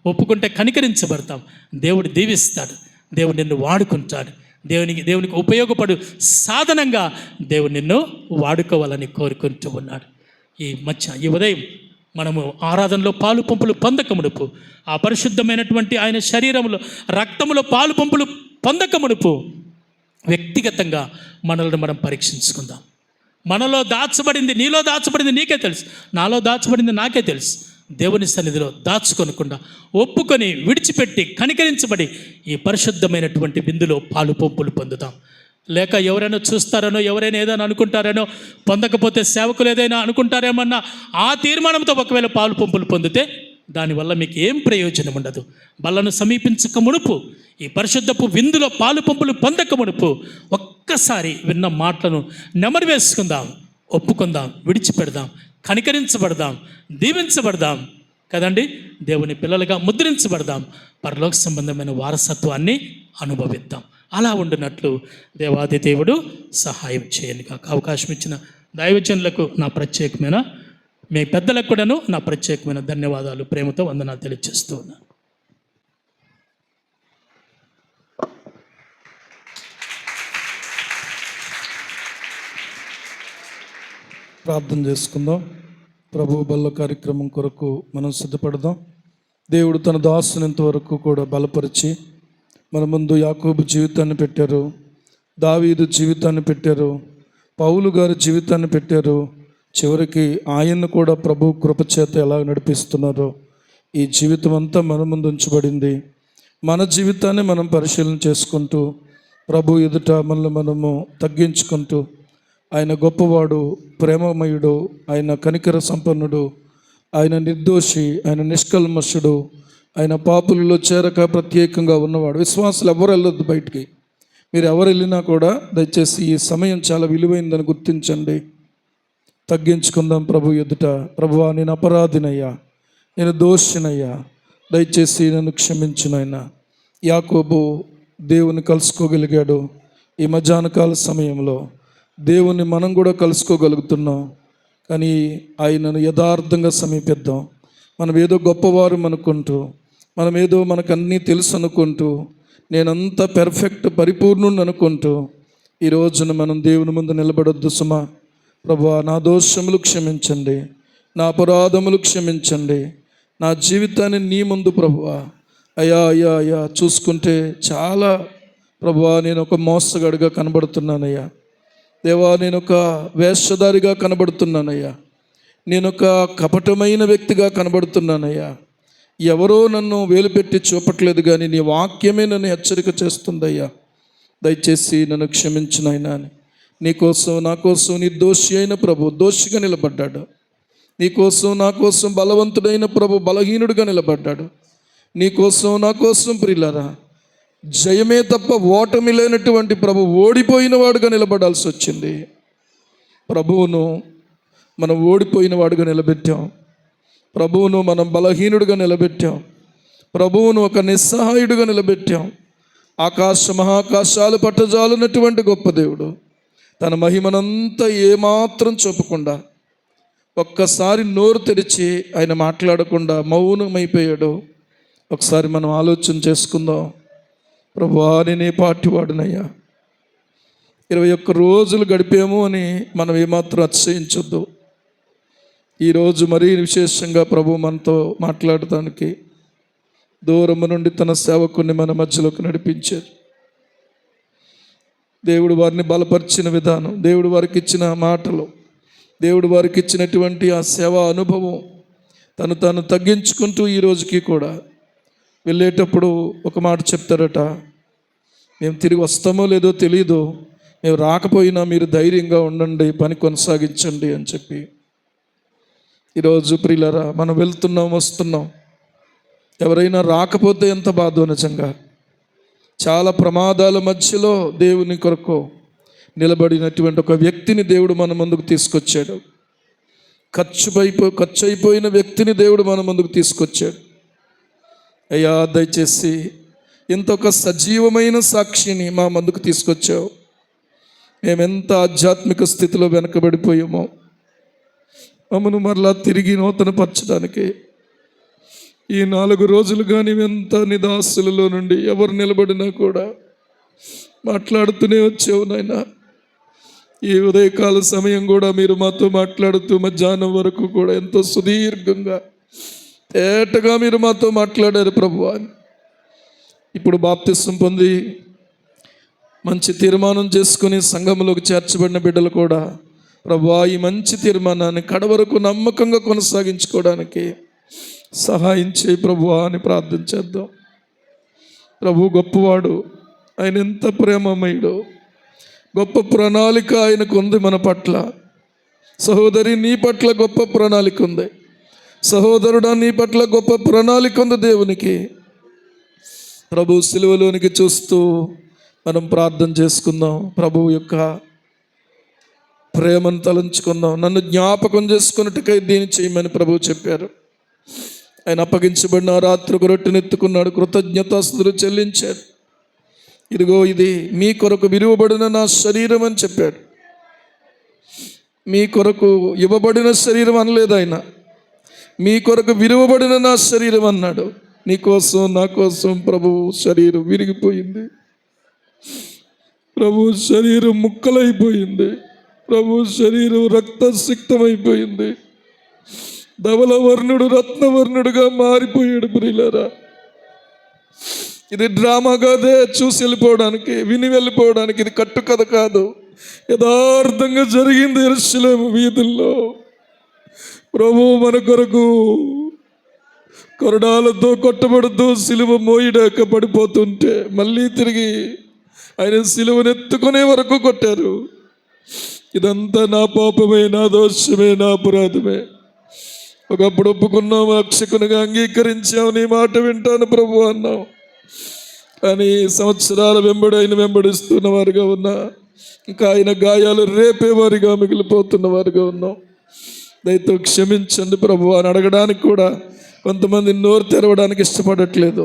ఒప్పుకుంటే కనికరించబడతాం. దేవుడు దీవిస్తాడు, దేవుడు నిన్ను వాడుకుంటాడు. దేవునికి ఉపయోగపడు సాధనంగా దేవుడు నిన్ను వాడుకోవాలని కోరుకుంటూ ఉన్నాడు. ఈ ఉదయం మనము ఆరాధనలో పాలు పంపులు పొందకమునుపు, ఆ పరిశుద్ధమైనటువంటి ఆయన శరీరంలో రక్తములో పాలు పంపులు పొందకమునుపు వ్యక్తిగతంగా మనల్ని మనం పరీక్షించుకుందాం. మనలో దాచబడింది, నీలో దాచబడింది నీకే తెలుసు, నాలో దాచబడింది నాకే తెలుసు. దేవుని సన్నిధిలో దాచుకొనకుండా ఒప్పుకొని విడిచిపెట్టి కనికరించబడి ఈ పరిశుద్ధమైనటువంటి బిందులో పాలు పంపులు పొందుతాం. లేక ఎవరైనా చూస్తారనో, ఎవరైనా ఏదైనా అనుకుంటారనో, పొందకపోతే సేవకులు ఏదైనా అనుకుంటారేమన్నా ఆ తీర్మానంతో ఒకవేళ పాలు పంపులు పొందితే దానివల్ల మీకు ఏం ప్రయోజనం ఉండదు. బల్లను సమీపించక మునుపు, ఈ పరిశుద్ధపు విందులో పాలు పంపులు పొందక మునుపు ఒక్కసారి విన్న మాటలను నెమరు వేసుకుందాం, ఒప్పుకుందాం, విడిచిపెడదాం, కనికరించబడదాం, దీవించబడదాం కదండి. దేవుని పిల్లలుగా ముద్రించబడదాం, పరలోక సంబంధమైన వారసత్వాన్ని అనుభవిద్దాం. అలా ఉండినట్లు దేవాది దేవుడు సహాయం చేయను కాక. అవకాశం ఇచ్చిన దైవజనులకు నా ప్రత్యేకమైన, మీ పెద్దలకు కూడాను నా ప్రత్యేకమైన ధన్యవాదాలు, ప్రేమతో వందనాలు తెలియజేస్తూ ఉన్నాను. ప్రార్థన చేసుకుందాం. ప్రభు బల్ల కార్యక్రమం కొరకు మనం సిద్ధపడదాం. దేవుడు తన దాసుని ఇంతవరకు కూడా బలపరిచి మన ముందు యాకోబు జీవితాన్ని పెట్టారు, దావీదు జీవితాన్ని పెట్టారు, పౌలు గారి జీవితాన్ని పెట్టారు. చివరికి ఆయన్ను కూడా ప్రభు కృపచేత ఎలా నడిపిస్తున్నారో ఈ జీవితం అంతా మన ముందు ఉంచబడింది. మన జీవితాన్ని మనం పరిశీలన చేసుకుంటూ ప్రభు ఎదుట మనల్ని మనము తగ్గించుకుంటూ, ఆయన గొప్పవాడు, ప్రేమమయుడు, ఆయన కనికర సంపన్నుడు, ఆయన నిర్దోషి, ఆయన నిష్కల్మషుడు, ఆయన పాపులలో చేరక ప్రత్యేకంగా ఉన్నవాడు. విశ్వాసులు ఎవరు వెళ్ళొద్దు బయటికి. మీరు ఎవరు వెళ్ళినా కూడా దయచేసి ఈ సమయం చాలా విలువైందని గుర్తించండి. తగ్గించుకుందాం ప్రభు ఎదుట. ప్రభువా, నేను అపరాధినయ్యా, నేను దోషినయ్యా, దయచేసి నన్ను క్షమించునైనా. యాకోబు దేవుని కలుసుకోగలిగాడు. ఈ మధ్యాహ్నకాల సమయంలో దేవుని మనం కూడా కలుసుకోగలుగుతున్నాం. కానీ ఆయనను యథార్థంగా సమీపిద్దాం. మనం ఏదో గొప్పవారు అనుకుంటూ, మనం ఏదో మనకు అన్నీ తెలుసు అనుకుంటూ, నేనంతా పెర్ఫెక్ట్ పరిపూర్ణుని అనుకుంటూ ఈ రోజున మనం దేవుని ముందు నిలబడొద్దు సుమా. ప్రభువా, నా దోషములు క్షమించండి, నా అపరాధములు క్షమించండి, నా జీవితాన్ని నీ ముందు ప్రభువా అయ్యా చూసుకుంటే చాలా ప్రభువా నేను ఒక మోసగాడిగా కనబడుతున్నానయ్యా. దేవా, నేను ఒక వేషధారిగా కనబడుతున్నానయ్యా, నేను ఒక కపటమైన వ్యక్తిగా కనబడుతున్నానయ్యా. ఎవరో నన్ను వేలుపెట్టి చూపట్లేదు, కానీ నీ వాక్యమే నన్ను హెచ్చరిక చేస్తుందయ్యా. దయచేసి నన్ను క్షమించు నాయనా అని నీకోసం నా కోసం నిర్దోషి అయిన ప్రభు దోషిగా నిలబడ్డాడు. నీకోసం నా కోసం బలవంతుడైన ప్రభు బలహీనుడిగా నిలబడ్డాడు. నీకోసం నా కోసం ప్రియులారా జయమే తప్ప ఓటమి లేనటువంటి ప్రభు ఓడిపోయిన వాడుగా నిలబడాల్సి వచ్చింది. ప్రభువును మనం ఓడిపోయిన వాడుగా నిలబెట్టాం. ప్రభువును మనం బలహీనుడిగా నిలబెట్టాం. ప్రభువును ఒక నిస్సహాయుడిగా నిలబెట్టాం. ఆకాశ మహాకాశాలు పట్టజాలన్నటువంటి గొప్ప దేవుడు తన మహిమనంతా ఏమాత్రం చూపకుండా, ఒక్కసారి నోరు తెరిచి ఆయన మాట్లాడకుండా మౌనమైపోయాడు. ఒకసారి మనం ఆలోచన చేసుకుందాం. ప్రభువా, నేనే పాటివాడునయ్యా, 21 రోజులు గడిపాము అని మనం ఏమాత్రం అతిశయించొద్దు. ఈరోజు మరీ విశేషంగా ప్రభు మనతో మాట్లాడటానికి దూరము నుండి తన సేవకుని మన మధ్యలోకి నడిపించారు. దేవుడు వారిని బలపరిచిన విధానం, దేవుడు వారికి ఇచ్చిన మాటలు, దేవుడు వారికి ఇచ్చినటువంటి ఆ సేవా అనుభవం, తను తగ్గించుకుంటూ ఈ రోజుకి కూడా వెళ్ళేటప్పుడు ఒక మాట చెప్తారట, మేము తిరిగి వస్తామో లేదో తెలీదు, మేము రాకపోయినా మీరు ధైర్యంగా ఉండండి, పని కొనసాగించండి అని చెప్పి. ఈరోజు ప్రియులారా మనం వెళ్తున్నాం, వస్తున్నాం, ఎవరైనా రాకపోతే ఎంత బాధో నిజంగా. చాలా ప్రమాదాల మధ్యలో దేవుని కొరకు నిలబడినటువంటి ఒక వ్యక్తిని దేవుడు మన ముందుకు తీసుకొచ్చాడు. ఖర్చు అయిపోయిన వ్యక్తిని దేవుడు మన ముందుకు తీసుకొచ్చాడు. అయ్యా, దయచేసి ఇంత ఒక సజీవమైన సాక్షిని మా ముందుకు తీసుకొచ్చావు. మేమెంత ఆధ్యాత్మిక స్థితిలో వెనకబడిపోయామో మమ్మను మరలా తిరిగి నూతనపరచడానికి ఈ 4 రోజులుగా నీవెంత నిదాసులలో నుండి ఎవరు నిలబడినా కూడా మాట్లాడుతూనే వచ్చావు నాయనా. ఈ ఉదయకాల సమయం కూడా మీరు మాతో మాట్లాడుతూ మధ్యాహ్నం వరకు కూడా ఎంతో సుదీర్ఘంగా తేటగా మీరు మాతో మాట్లాడారు ప్రభువా. ఇప్పుడు బాప్తిస్మం పొంది మంచి తీర్మానం చేసుకుని సంఘంలోకి చేర్చబడిన బిడ్డలు కూడా ప్రభువా, ఈ మంచి తీర్మానాన్ని కడవరకు నమ్మకంగా కొనసాగించుకోవడానికి సహాయం చేయి ప్రభువా అని ప్రార్థన చేద్దాం. ప్రభు గొప్పవాడు, ఆయన ఎంత ప్రేమమయుడు, గొప్ప ప్రణాళిక ఆయనకు ఉంది మన పట్ల. సహోదరి, నీ పట్ల గొప్ప ప్రణాళిక ఉంది. సహోదరుడా, నీ పట్ల గొప్ప ప్రణాళిక ఉంది దేవునికి. ప్రభు సిలువలోనికి చూస్తూ మనం ప్రార్థన చేసుకుందాం. ప్రభువు యొక్క ప్రేమను తలంచుకుందాం. నన్ను జ్ఞాపకం చేసుకున్నట్టుకై దీన్ని చేయమని ప్రభువు చెప్పారు. ఆయన అప్పగించబడిన రాత్రి ఒక రొట్టెనెత్తుకున్నాడు, కృతజ్ఞతాస్తుతులు చెల్లించాడు. ఇదిగో, ఇది మీ కొరకు విలువబడిన నా శరీరం అని చెప్పాడు. మీ కొరకు ఇవ్వబడిన శరీరం అనలేదు ఆయన, మీ కొరకు విలువబడిన నా శరీరం అన్నాడు. నీ కోసం నా కోసం ప్రభు శరీరం విరిగిపోయింది. ప్రభు శరీరం ముక్కలైపోయింది. ప్రభు శరీరం రక్తసిక్తమైపోయింది. ధవలవర్ణుడు రత్నవర్ణుడుగా మారిపోయాడు. ప్రియులారా, ఇది డ్రామా కాదే, చూసి వెళ్ళిపోవడానికి, విని వెళ్ళిపోవడానికి. ఇది కట్టుకథ కాదు, యథార్థంగా జరిగింది. యెరూషలేము వీధుల్లో ప్రభు మన కొరకు కొరడాలతో కొట్టబడుతూ సిలువ మోయడాక పడిపోతుంటే మళ్ళీ తిరిగి ఆయన సిలువనెత్తుకునే వరకు కొట్టారు. ఇదంతా నా పాపమే, నా దోషమే, నా అపరాధమే. ఒకప్పుడు ఒప్పుకున్నావు, రక్షకునిగా అంగీకరించావు, నీ మాట వింటాను ప్రభు అన్నావు. కానీ సంవత్సరాల వెంబడి ఆయన వెంబడిస్తున్న వారుగా ఉన్నా, ఇంకా ఆయన గాయాలు రేపేవారిగా మిగిలిపోతున్న వారుగా ఉన్నాం. దయతో క్షమించండి ప్రభు అని అడగడానికి కూడా కొంతమంది నోరు తెరవడానికి ఇష్టపడట్లేదు.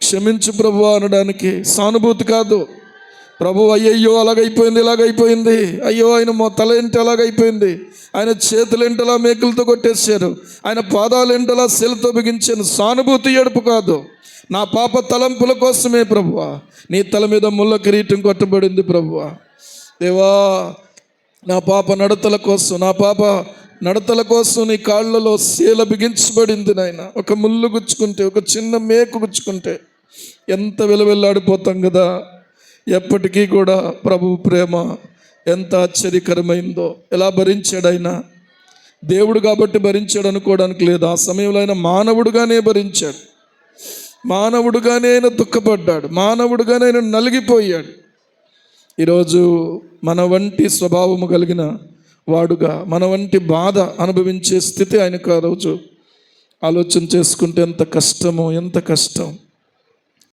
క్షమించు ప్రభు అనడానికి సానుభూతి కాదు. ప్రభు, అయ్యయ్యో అలాగైపోయింది, ఇలాగైపోయింది, అయ్యో ఆయన తల ఏంటి అలాగైపోయింది, ఆయన చేతులు ఏంటలా మేకులతో కొట్టేశారు, ఆయన పాదాలు ఏంటలా శిలతో బిగించాను. సానుభూతి ఏడుపు కాదు. నా పాప తలంపుల కోసమే ప్రభువా నీ తల మీద ముళ్ళ కిరీటం కొట్టబడింది ప్రభువా. దేవా, నా పాప నడతల కోసం నీ కాళ్ళలో శీల బిగించబడింది నాయన. ఒక ముళ్ళు గుచ్చుకుంటే, ఒక చిన్న మేకు గుచ్చుకుంటే ఎంత వెలవెల్లాడిపోతాం కదా. ఎప్పటికీ కూడా ప్రభు ప్రేమ ఎంత ఆశ్చర్యకరమైందో. ఎలా భరించాడు ఆయన? దేవుడు కాబట్టి భరించాడు అనుకోవడానికి లేదు. ఆ సమయంలో ఆయన మానవుడుగానే భరించాడు. మానవుడుగానే ఆయన దుఃఖపడ్డాడు. మానవుడుగానే ఆయన నలిగిపోయాడు. ఈరోజు మన వంటి స్వభావము కలిగిన వాడుగా, మన వంటి బాధ అనుభవించే స్థితి ఆయనకు ఆ రోజు ఆలోచన చేసుకుంటే ఎంత కష్టమో, ఎంత కష్టం.